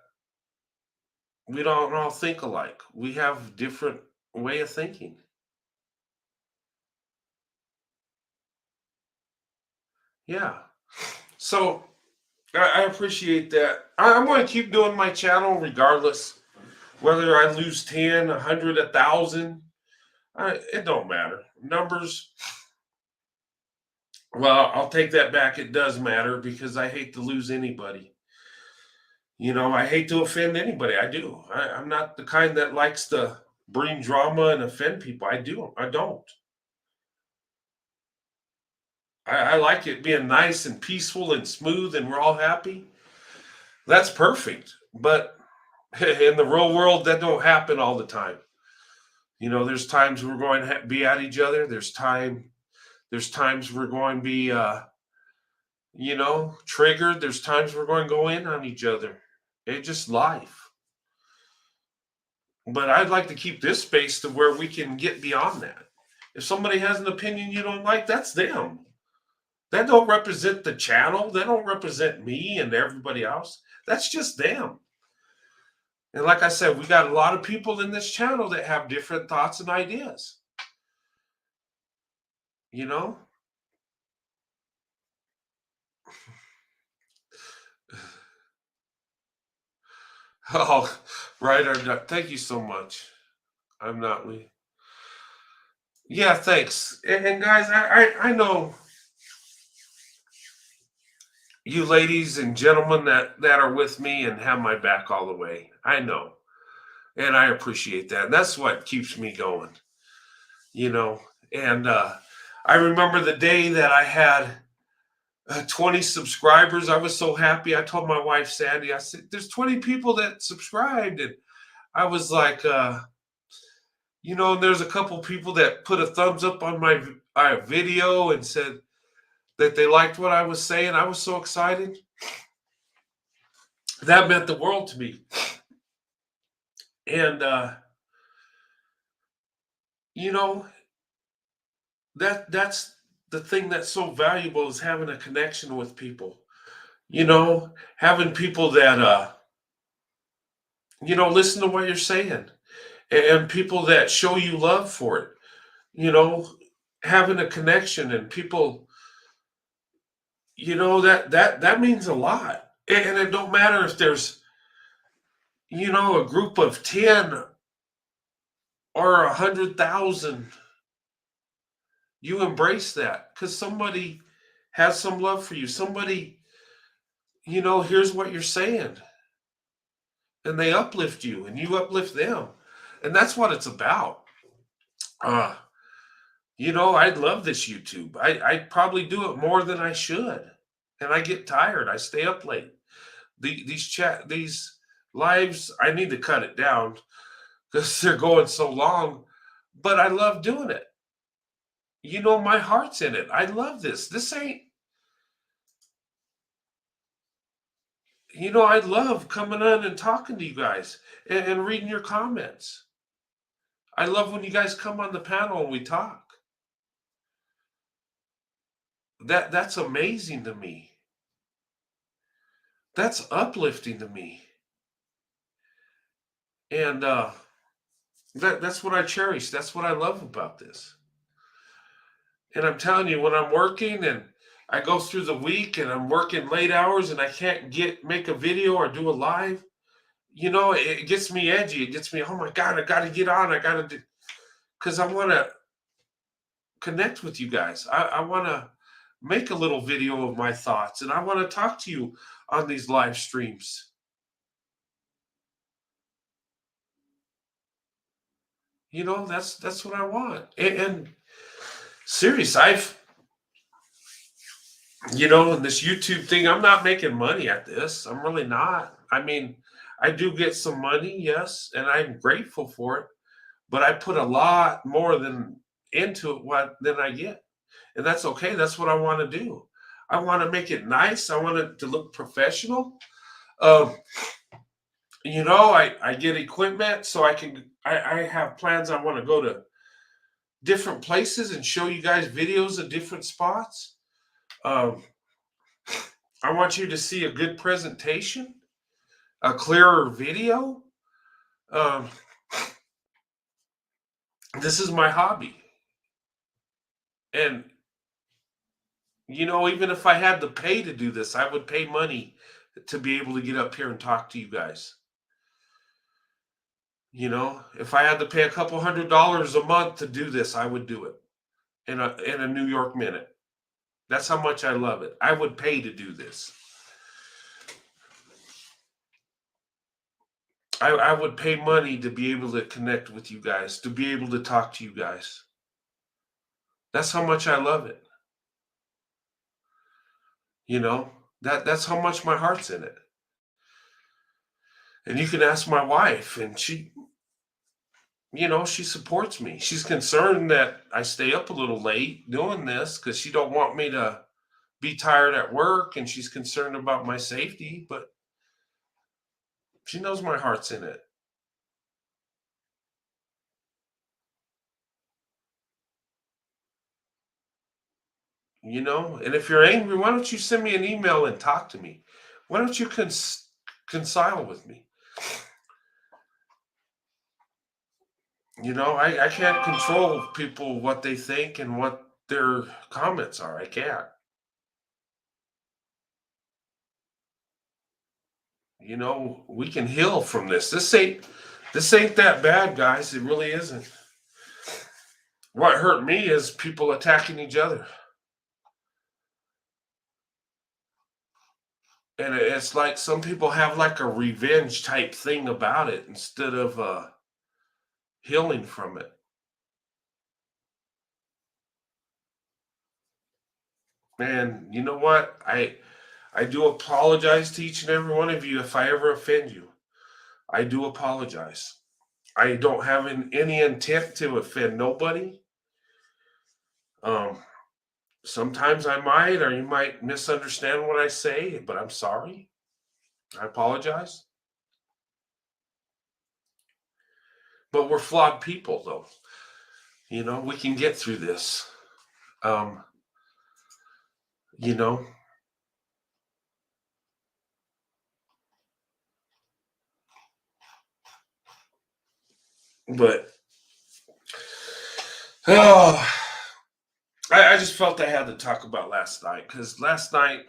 Speaker 1: we don't all think alike. We have different way of thinking. Yeah. So I appreciate that. I'm going to keep doing my channel regardless, whether I lose 10, 100, 1,000. It don't matter. Numbers. Well, I'll take that back. It does matter because I hate to lose anybody. I hate to offend anybody. I do. I'm not the kind that likes to bring drama and offend people. I do. I don't. I like it being nice and peaceful and smooth and we're all happy. That's perfect. But in the real world, that don't happen all the time. There's times we're going to be at each other. There's times we're going to be, triggered. There's times we're going to go in on each other. It's just life. But I'd like to keep this space to where we can get beyond that. If somebody has an opinion you don't like, that's them. That don't represent the channel. That don't represent me and everybody else. That's just them. And like I said, we got a lot of people in this channel that have different thoughts and ideas. You know? Oh, right. Thank you so much. I'm not. Yeah, thanks. And guys, I know you ladies and gentlemen that are with me and have my back all the way. I know. And I appreciate that. And that's what keeps me going. You know, and I remember the day that I had 20 subscribers. I was so happy. I told my wife, Sandy, I said, there's 20 people that subscribed. And I was like, there's a couple people that put a thumbs up on my video and said that they liked what I was saying. I was so excited. That meant the world to me. And, that's the thing that's so valuable is having a connection with people. Having people that, listen to what you're saying and people that show you love for it, you know, having a connection and people, that means a lot. And it don't matter if there's, a group of 10 or 100,000. You embrace that because somebody has some love for you. Somebody, here's what you're saying, and they uplift you and you uplift them. And that's what it's about. Uh, I love this YouTube. I probably do it more than I should. And I get tired. I stay up late. These lives, I need to cut it down because they're going so long. But I love doing it. My heart's in it. I love this. This ain't, I love coming on and talking to you guys and reading your comments. I love when you guys come on the panel and we talk. That's amazing to me. That's uplifting to me. And that's what I cherish. That's what I love about this. And I'm telling you, when I'm working and I go through the week and I'm working late hours and I can't make a video or do a live, it gets me edgy. It gets me, oh my God, I got to get on. I got to do, because I want to connect with you guys. I want to make a little video of my thoughts and I want to talk to you on these live streams. That's what I want. And serious, in this YouTube thing, I'm not making money at this. I'm really not. I mean, I do get some money, yes, and I'm grateful for it, but I put a lot more than into it than I get. And that's okay. That's what I want to do. I want to make it nice. I want it to look professional. Um, I get equipment so I have plans. I want to go to different places and show you guys videos of different spots. Um, I want you to see a good presentation, a clearer video. Um, this is my hobby. And, even if I had to pay to do this, I would pay money to be able to get up here and talk to you guys. If I had to pay a couple $100 a month to do this, I would do it in a New York minute. That's how much I love it. I would pay to do this. I would pay money to be able to connect with you guys, to be able to talk to you guys. That's how much I love it. That's how much my heart's in it. And you can ask my wife, and she supports me. She's concerned that I stay up a little late doing this because she don't want me to be tired at work, and she's concerned about my safety, but she knows my heart's in it. And if you're angry, why don't you send me an email and talk to me? Why don't you reconcile with me? I can't control people, what they think and what their comments are. I can't. We can heal from this. This ain't that bad, guys. It really isn't. What hurt me is people attacking each other. And it's like some people have like a revenge type thing about it instead of healing from it. Man, you know what? I do apologize to each and every one of you if I ever offend you. I do apologize. I don't have any intent to offend nobody. Um, Sometimes I might, or you might misunderstand what I say, but I'm sorry. I apologize. But we're flawed people, though. We can get through this. Um, you know, But oh, I just felt I had to talk about last night because last night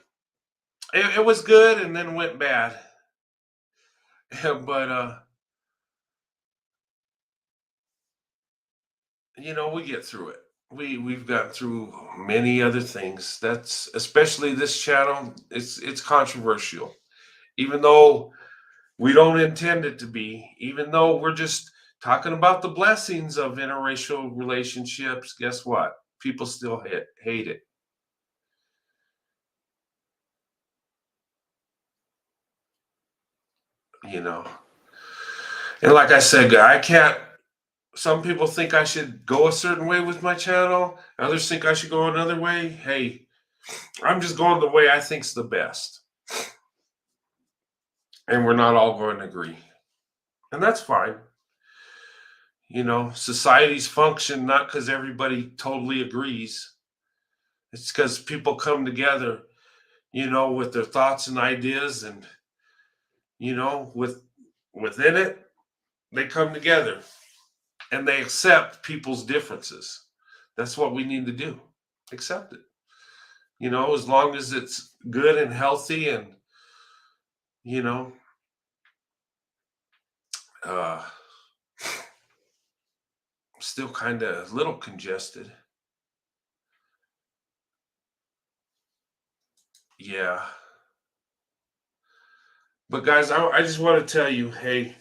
Speaker 1: it was good and then went bad. But we get through it. We've gotten through many other things. That's especially this channel. It's controversial, even though we don't intend it to be. Even though we're just talking about the blessings of interracial relationships. Guess what? People still hate it. You know, and like I said, I can't. Some people think I should go a certain way with my channel. Others think I should go another way. Hey, I'm just going the way I think's the best. And we're not all going to agree. And that's fine. Societies function not because everybody totally agrees. It's because people come together, with their thoughts and ideas and, within it, they come together and they accept people's differences. That's what we need to do. Accept it. As long as it's good and healthy and, you know, uh, still kind of a little congested. Yeah. But guys, I just want to tell you, hey,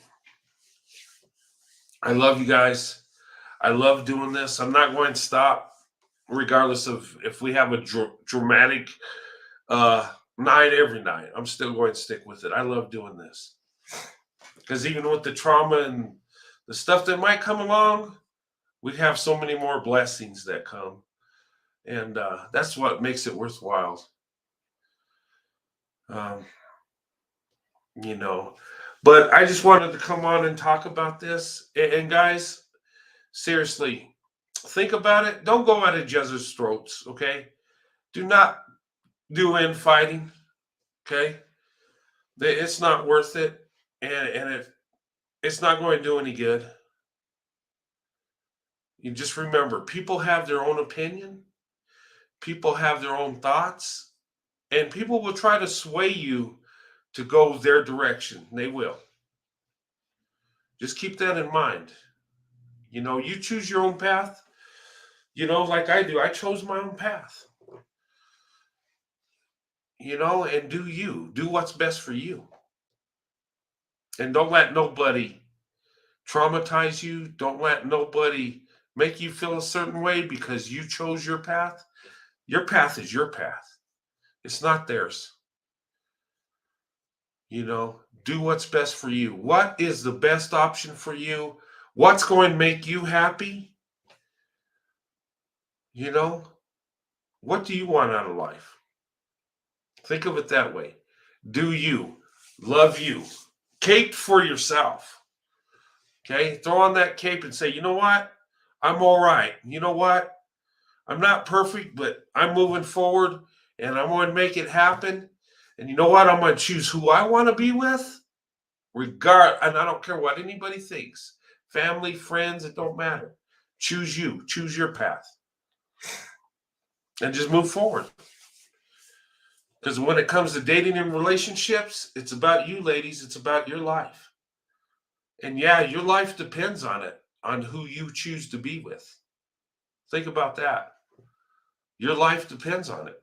Speaker 1: I love you guys. I love doing this. I'm not going to stop, regardless of if we have a dramatic night every night. I'm still going to stick with it. I love doing this because even with the trauma and the stuff that might come along, we have so many more blessings that come, and that's what makes it worthwhile. Um, you know, but I just wanted to come on and talk about this. And guys, seriously, think about it. Don't go at each other's throats, okay? Do not do infighting, okay? It's not worth it, and it's not going to do any good. You just remember, people have their own opinion, people have their own thoughts, and people will try to sway you to go their direction. They will. Just keep that in mind. You choose your own path. Like I do. I chose my own path. And do you. Do what's best for you. And don't let nobody traumatize you. Don't let nobody make you feel a certain way because you chose your path. Your path is your path. It's not theirs. Do what's best for you. What is the best option for you? What's going to make you happy? You know, what do you want out of life? Think of it that way. Do you love you? Cape for yourself. Okay, throw on that cape and say, you know what? I'm all right. You know what? I'm not perfect, but I'm moving forward and I'm going to make it happen. And you know what? I'm going to choose who I want to be with, and I don't care what anybody thinks. Family, friends, it don't matter. Choose you. Choose your path, and just move forward. Because when it comes to dating and relationships, it's about you, ladies. It's about your life. And yeah, your life depends on it, on who you choose to be with. Think about that. Your life depends on it.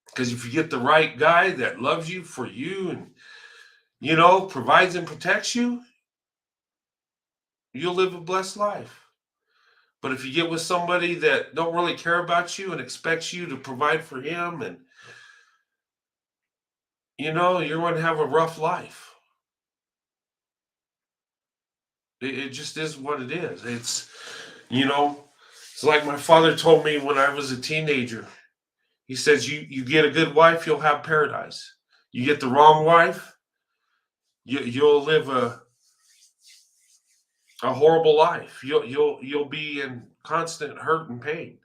Speaker 1: Because if you get the right guy that loves you for you and, provides and protects you, you'll live a blessed life. But if you get with somebody that don't really care about you and expects you to provide for him, and you're going to have a rough life. It just is what it is. It's like my father told me when I was a teenager. He says, you get a good wife, you'll have paradise. You get the wrong wife, you'll live a horrible life. You'll be in constant hurt and pain.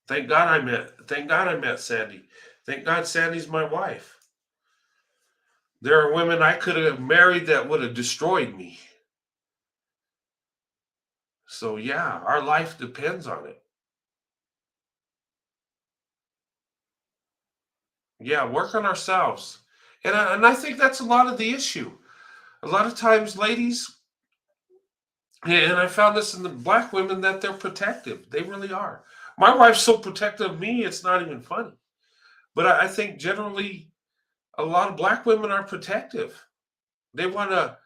Speaker 1: Thank God I met Sandy. Thank God Sandy's my wife. There are women I could have married that would have destroyed me. So yeah, our life depends on it. Yeah, work on ourselves. And I think that's a lot of the issue. A lot of times, ladies, and I found this in the black women, that they're protective. They really are. My wife's so protective of me, it's not even funny. But I think generally a lot of black women are protective. They want to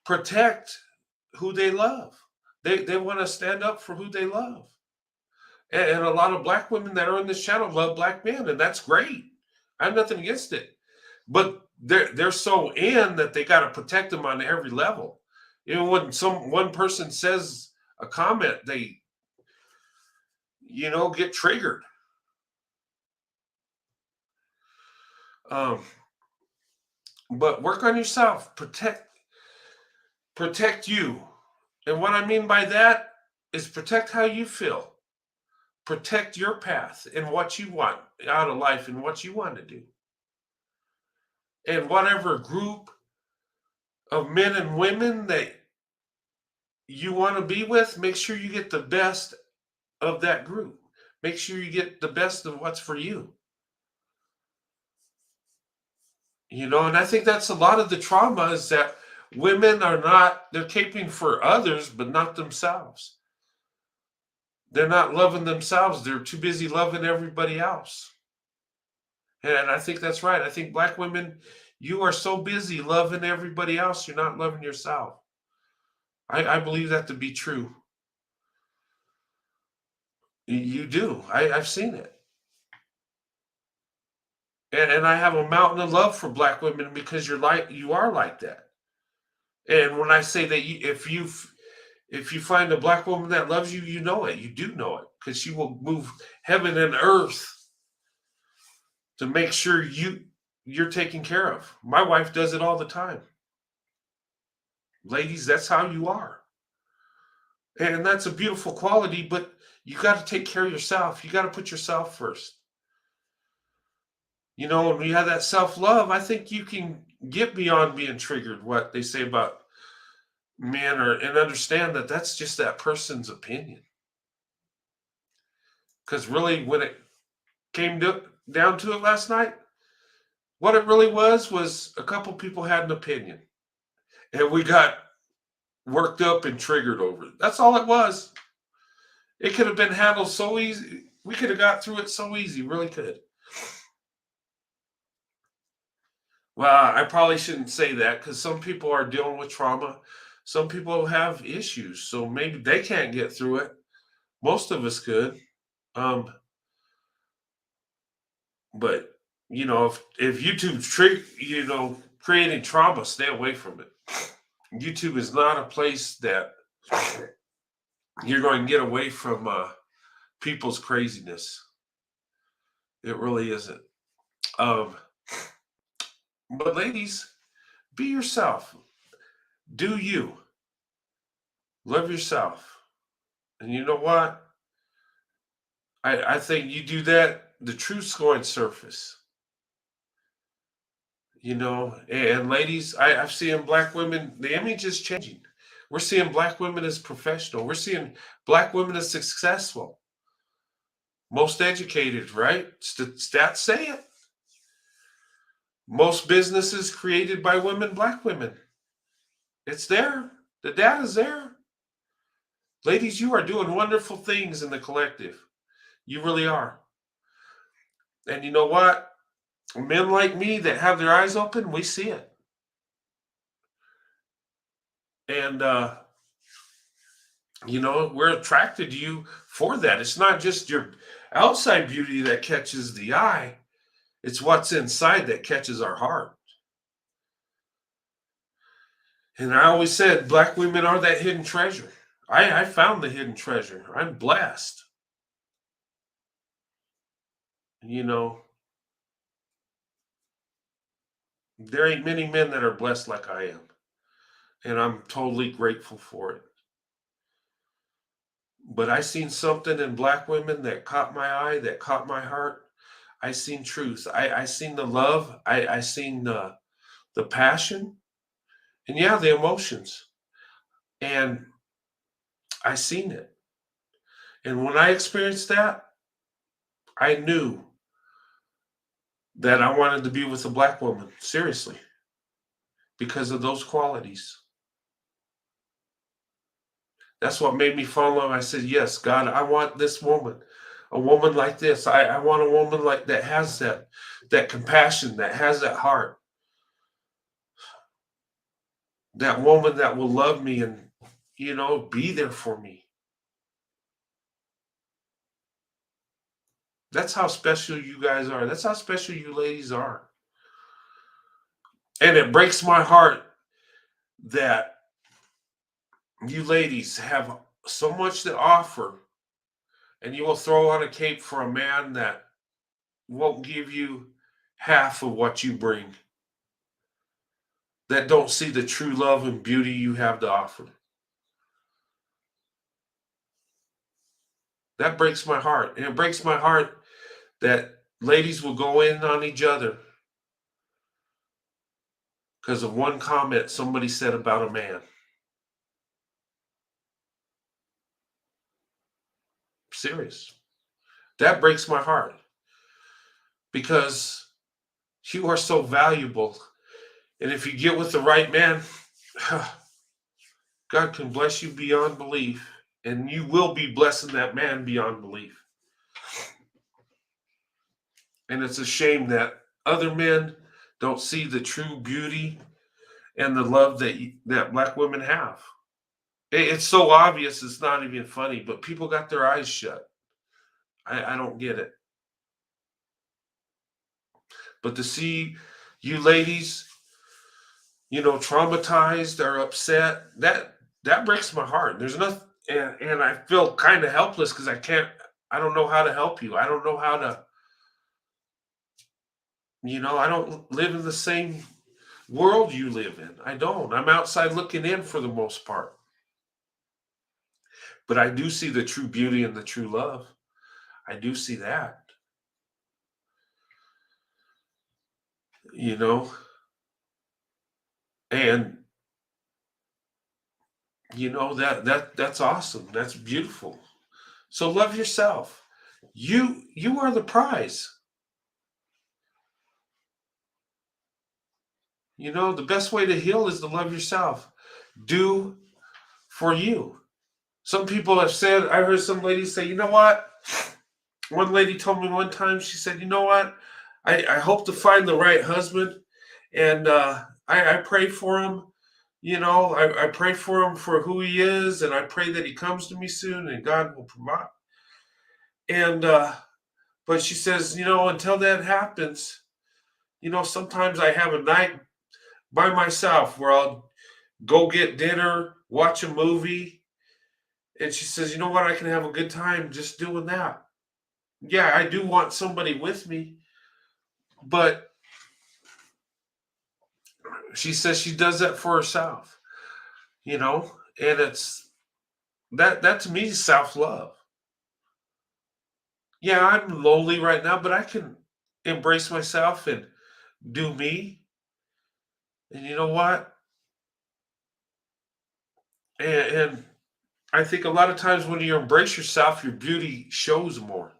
Speaker 1: protect who they love. They want to stand up for who they love. And a lot of black women that are in this channel love black men, and that's great. I have nothing against it. But they're so in that they got to protect them on every level. You know, when one person says a comment, they get triggered. Um, but work on yourself. Protect you. And what I mean by that is protect how you feel. Protect your path and what you want out of life and what you want to do. And whatever group of men and women that you want to be with, make sure you get the best of that group. Make sure you get the best of what's for you. And I think that's a lot of the trauma, is that women are not, they're caping for others, but not themselves. They're not loving themselves. They're too busy loving everybody else. And I think that's right. I think black women, you are so busy loving everybody else, you're not loving yourself. I believe that to be true. You do. I've seen it. And I have a mountain of love for black women because you are like that. And when I say that, if you find a black woman that loves you, you know it. You do know it, because she will move heaven and earth to make sure you're taken care of. My wife does it all the time. Ladies, that's how you are. And that's a beautiful quality, but you got to take care of yourself. You got to put yourself first. When you have that self-love, I think you can get beyond being triggered, what they say about men, and understand that that's just that person's opinion. Because really, when it came down to it last night, what it really was a couple people had an opinion, and we got worked up and triggered over it. That's all it was. It could have been handled so easy. We could have got through it so easy, really could. Well, I probably shouldn't say that, because some people are dealing with trauma. Some people have issues, so maybe they can't get through it. Most of us could. Um, but if YouTube's creating trauma, stay away from it. YouTube is not a place that you're going to get away from people's craziness. It really isn't. Um, but ladies, be yourself. Do you. Love yourself. And you know what? I think you do that, the truth's going to surface. And ladies, I've seen black women, the image is changing. We're seeing black women as professional. We're seeing black women as successful, most educated, right? Stats say it. Most businesses created by women, black women. It's there. The data's there. Ladies, you are doing wonderful things in the collective. You really are. And you know what? Men like me that have their eyes open, we see it. And we're attracted to you for that. It's not just your outside beauty that catches the eye, it's what's inside that catches our heart. And I always said black women are that hidden treasure. I found the hidden treasure. I'm blessed. You know, there ain't many men that are blessed like I am. And I'm totally grateful for it. But I seen something in black women that caught my eye, that caught my heart. I seen truth. I seen the love. I seen the passion, and yeah, the emotions. And I seen it. And when I experienced that, I knew that I wanted to be with a black woman, seriously, because of those qualities. That's what made me fall in love. I said, yes, God, I want this woman, a woman like this. I want a woman like that has that compassion, that has that heart, that woman that will love me and be there for me. That's how special you guys are. That's how special you ladies are. And it breaks my heart that you ladies have so much to offer and you will throw on a cape for a man that won't give you half of what you bring, that don't see the true love and beauty you have to offer. That breaks my heart. And it breaks my heart that ladies will go in on each other because of one comment somebody said about a man. Serious. That breaks my heart because you are so valuable. And if you get with the right man, God can bless you beyond belief. And you will be blessing that man beyond belief. And it's a shame that other men don't see the true beauty and the love that black women have. It's so obvious, it's not even funny, but people got their eyes shut. I don't get it. But to see you ladies, traumatized or upset, that breaks my heart. There's nothing, and I feel kind of helpless because I don't know how to help you. I don't know how to, I don't live in the same world you live in. I don't. I'm outside looking in for the most part. But I do see the true beauty and the true love. I do see that. You know, and that's awesome. That's beautiful. So love yourself. You are the prize. The best way to heal is to love yourself. Do for you. Some people have said, I heard some ladies say, you know what? One lady told me one time, she said, you know what? I hope to find the right husband. And I pray for him. I pray for him for who he is. And I pray that he comes to me soon and God will provide. And, but she says, until that happens, sometimes I have a night by myself where I'll go get dinner, watch a movie. And she says, you know what? I can have a good time just doing that. Yeah, I do want somebody with me. But she says she does that for herself, and it's that to me is self-love. Yeah, I'm lonely right now, but I can embrace myself and do me. And you know what? And I think a lot of times when you embrace yourself, your beauty shows more.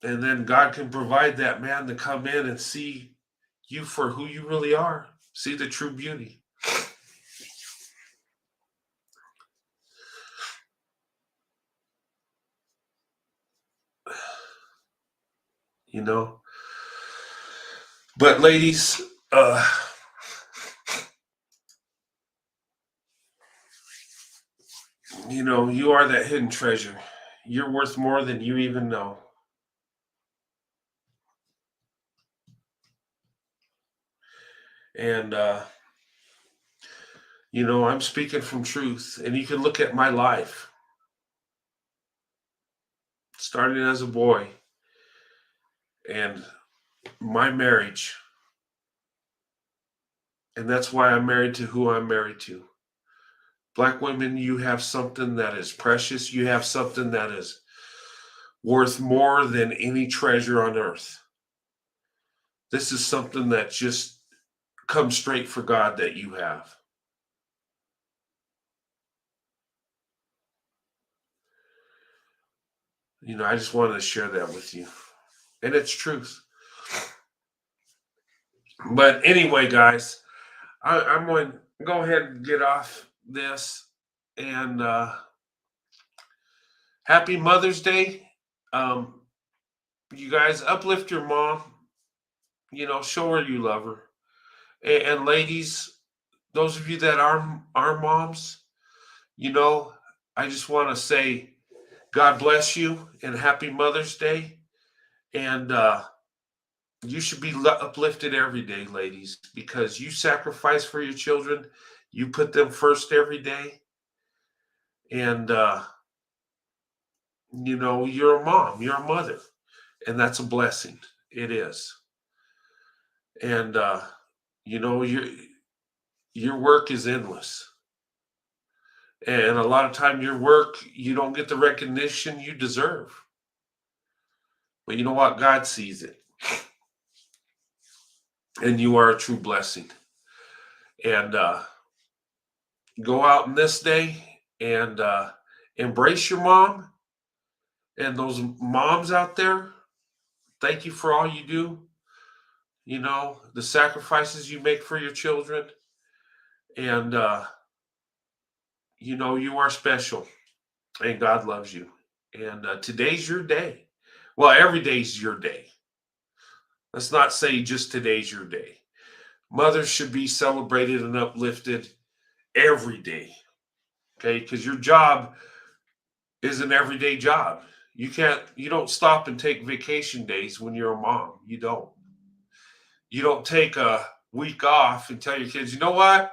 Speaker 1: And then God can provide that man to come in and see you for who you really are, see the true beauty. you know. But ladies, you are that hidden treasure. You're worth more than you even know. And I'm speaking from truth. And you can look at my life, starting as a boy, and my marriage. And that's why I'm married to who I'm married to. Black women, you have something that is precious. You have something that is worth more than any treasure on earth. This is something that just comes straight for God that you have. I just wanted to share that with you. And it's truth. But anyway, guys, I'm going to go ahead and get off this. And happy Mother's Day. Um, you guys uplift your mom, show her you love her. And ladies, those of you that are moms, you know, I just want to say God bless you and happy Mother's Day. And you should be uplifted every day, ladies, because you sacrifice for your children. You put them first every day. And, you're a mom, you're a mother, and that's a blessing. It is. And, your work is endless. And a lot of time your work, you don't get the recognition you deserve. But you know what? God sees it. And you are a true blessing. And go out in this day and embrace your mom. And those moms out there, thank you for all you do. The sacrifices you make for your children. And, you are special. And God loves you. And today's your day. Well, every day's your day. Let's not say just today's your day. Mothers should be celebrated and uplifted every day. Okay, because your job is an everyday job. You don't stop and take vacation days when you're a mom. You don't. You don't take a week off and tell your kids, you know what?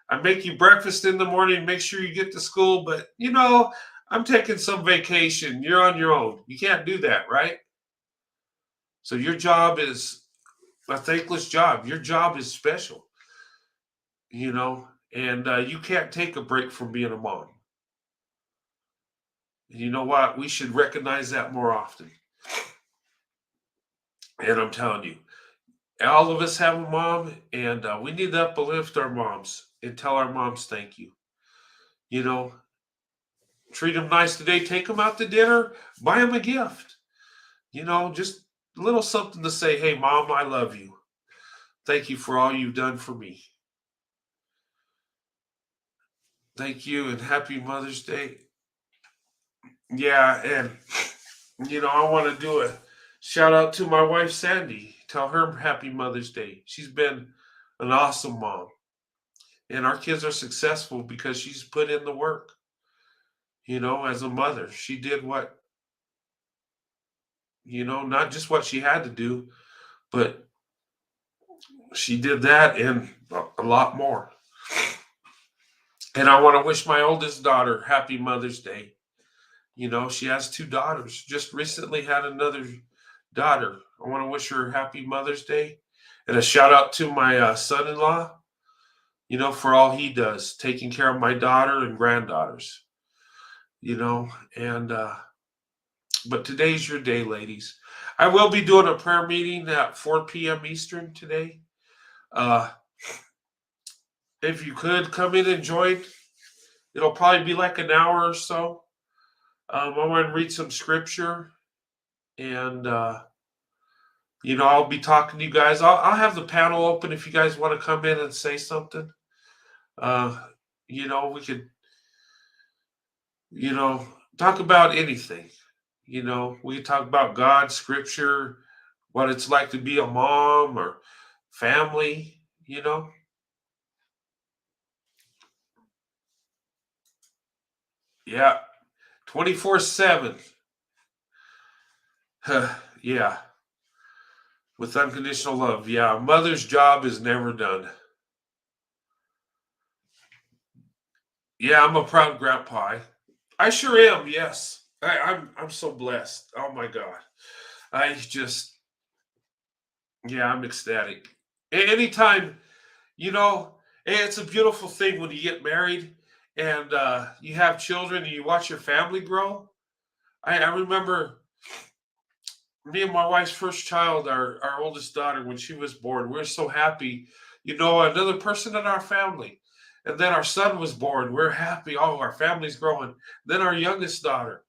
Speaker 1: I make you breakfast in the morning, make sure you get to school, but I'm taking some vacation. You're on your own. You can't do that, right? So your job is a thankless job. Your job is special, and you can't take a break from being a mom. You know what? We should recognize that more often. And I'm telling you, all of us have a mom, and we need to uplift our moms and tell our moms thank you. You know, treat them nice today. Take them out to dinner. Buy them a gift. Just a little something to say, hey, mom, I love you. Thank you for all you've done for me. Thank you and happy Mother's Day. Yeah, and I want to do a shout out to my wife Sandy. Tell her happy Mother's Day. She's been an awesome mom. And our kids are successful because she's put in the work. As a mother, she did what, not just what she had to do, but she did that and a lot more. And I want to wish my oldest daughter happy Mother's Day. She has two daughters, just recently had another daughter. I want to wish her happy Mother's Day and a shout out to my son-in-law, for all he does, taking care of my daughter and granddaughters, and but today's your day, ladies. I will be doing a prayer meeting at 4 p.m. Eastern today. If you could come in and join, it'll probably be like an hour or so. I want to read some scripture, and I'll be talking to you guys. I'll have the panel open if you guys want to come in and say something. We could, talk about anything. We could talk about God, scripture, what it's like to be a mom or family. Yeah, 24/7. Yeah, with unconditional love. Yeah, a mother's job is never done. Yeah, I'm a proud grandpa. I sure am. Yes, I'm so blessed. Oh my God, I just yeah, I'm ecstatic. Anytime, it's a beautiful thing when you get married and you have children and you watch your family grow. I remember me and my wife's first child, our oldest daughter, when she was born, we were so happy. Another person in our family. And then our son was born. We're happy. Oh, our family's growing. Then our youngest daughter.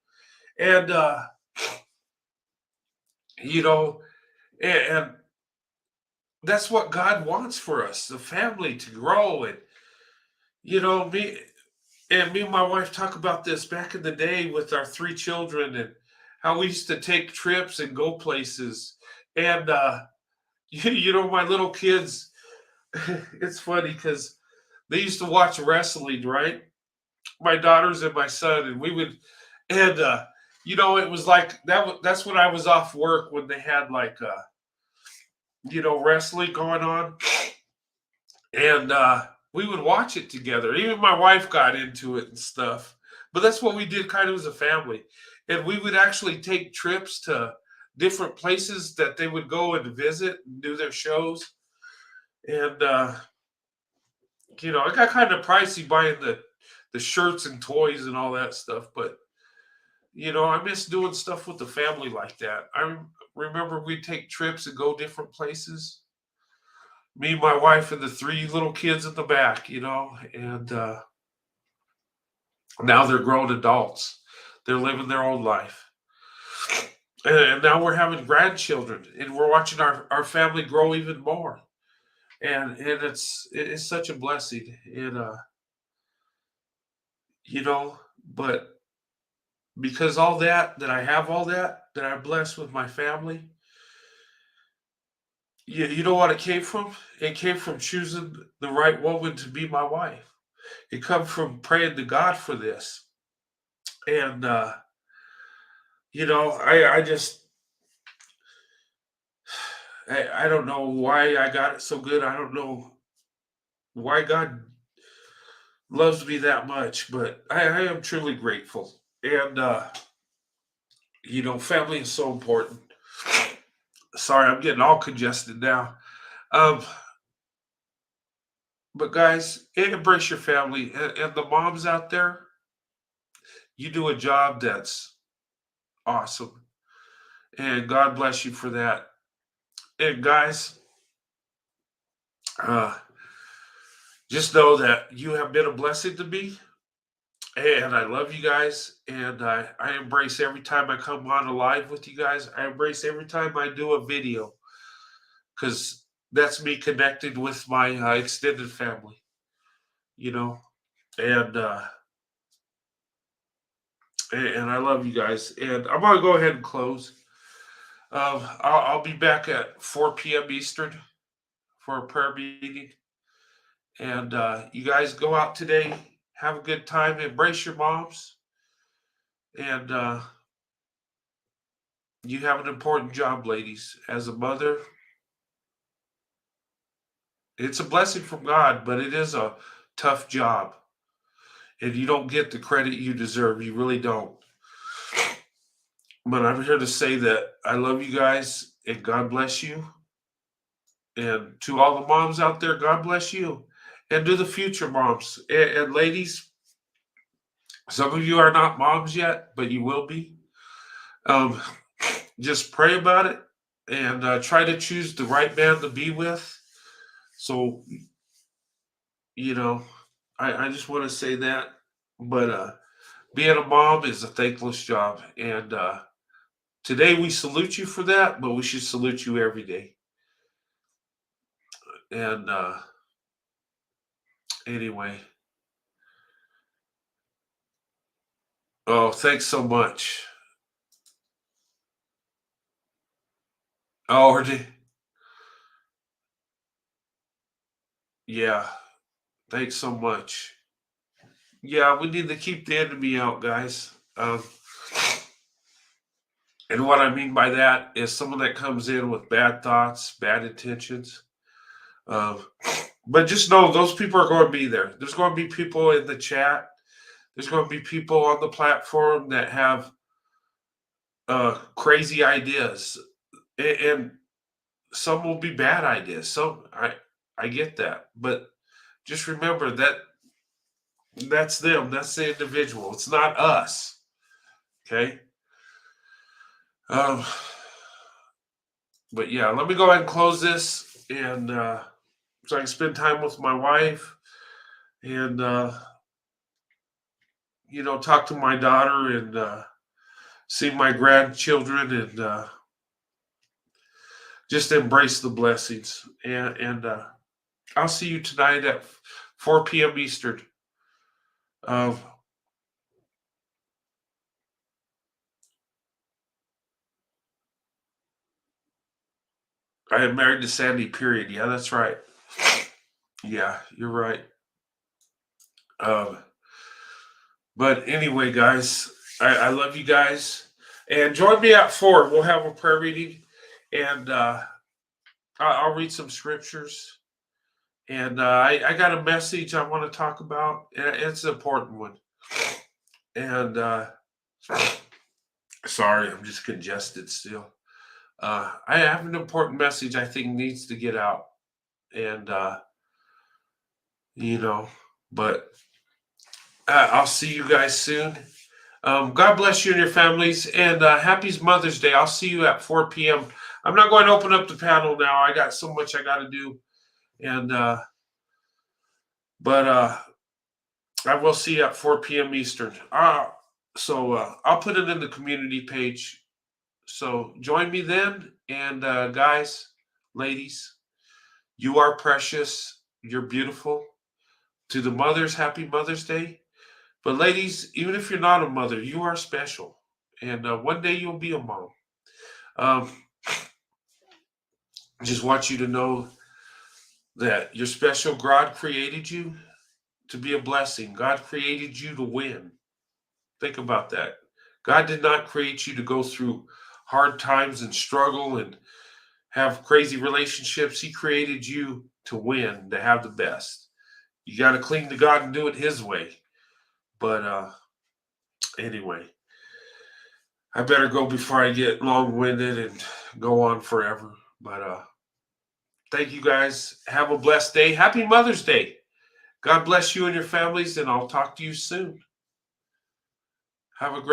Speaker 1: And, you know, and that's what God wants for us, the family to grow. And, me and my wife talk about this back in the day with our three children and how we used to take trips and go places. And, my little kids, it's funny because they used to watch wrestling, right? My daughters and my son, and we would, and it was like that. That's when I was off work when they had like, wrestling going on, and we would watch it together. Even my wife got into it and stuff. But that's what we did, kind of as a family, and we would actually take trips to different places that they would go and visit and do their shows. And it got kind of pricey buying the shirts and toys and all that stuff, but I miss doing stuff with the family like that. Remember we'd take trips and go different places. Me, my wife, and the three little kids at the back, and now they're grown adults. They're living their own life. And now we're having grandchildren and we're watching our family grow even more. And it's such a blessing. And but because all that I have all that I'm blessed with my family. You know what it came from? It came from choosing the right woman to be my wife. It come from praying to God for this. And I just I don't know why I got it so good. I don't know why God loves me that much, but I am truly grateful. And family is so important. Sorry, I'm getting all congested now. Um, but guys, embrace your family and the moms out there. You do a job that's awesome, and God bless you for that. And guys, uh, just know that you have been a blessing to me, and I love you guys. And I embrace every time I come on a live with you guys. I embrace every time I do a video because that's me connected with my extended family. You know, and and I love you guys. And I'm gonna go ahead and close. I'll be back at 4 p.m. Eastern for a prayer meeting. And you guys go out today, have a good time, embrace your moms, and you have an important job, ladies. As a mother, it's a blessing from God, but it is a tough job, and you don't get the credit you deserve. You really don't. But I'm here to say that I love you guys, and God bless you. And to all the moms out there, God bless you. And to the future moms and ladies, some of you are not moms yet, but you will be. Um, just pray about it and try to choose the right man to be with. So, you know, I just want to say that. But being a mom is a thankless job. And today we salute you for that, but we should salute you every day. And anyway, oh, thanks so much. Oh, yeah, thanks so much. Yeah, we need to keep the enemy out, guys. And what I mean by that is someone that comes in with bad thoughts, bad intentions. Um, but just know those people are going to be there. There's going to be people in the chat. There's going to be people on the platform that have crazy ideas, and some will be bad ideas. So I get that, but just remember that that's them. That's the individual. It's not us. Okay. Um, But yeah, let me go ahead and close this, and so I can spend time with my wife, and talk to my daughter, and see my grandchildren, and just embrace the blessings. And I'll see you tonight at 4 p.m. Eastern. Uh, I am married to Sandy, period. Yeah, that's right. Yeah, you're right. Um, but anyway, guys, I love you guys. And join me at 4. We'll have a prayer reading, and I'll read some scriptures. And I got a message I want to talk about. It's an important one. And sorry, I'm just congested still. I have an important message I think needs to get out. And, but I'll see you guys soon. God bless you and your families. And happy Mother's Day. I'll see you at 4 p.m. I'm not going to open up the panel now. I got so much I got to do. And, but I will see you at 4 p.m. Eastern. So I'll put it in the community page. So join me then. And guys, ladies, you are precious. You're beautiful. To the mothers, happy Mother's Day. But ladies, even if you're not a mother, you are special. And one day you'll be a mom. I just want you to know that you're special. God created you to be a blessing. God created you to win. Think about that. God did not create you to go through hard times and struggle and have crazy relationships. He created you to win, to have the best. You got to cling to God and do it His way. But anyway, I better go before I get long-winded and go on forever. But thank you guys. Have a blessed day. Happy Mother's Day. God bless you and your families, and I'll talk to you soon. Have a great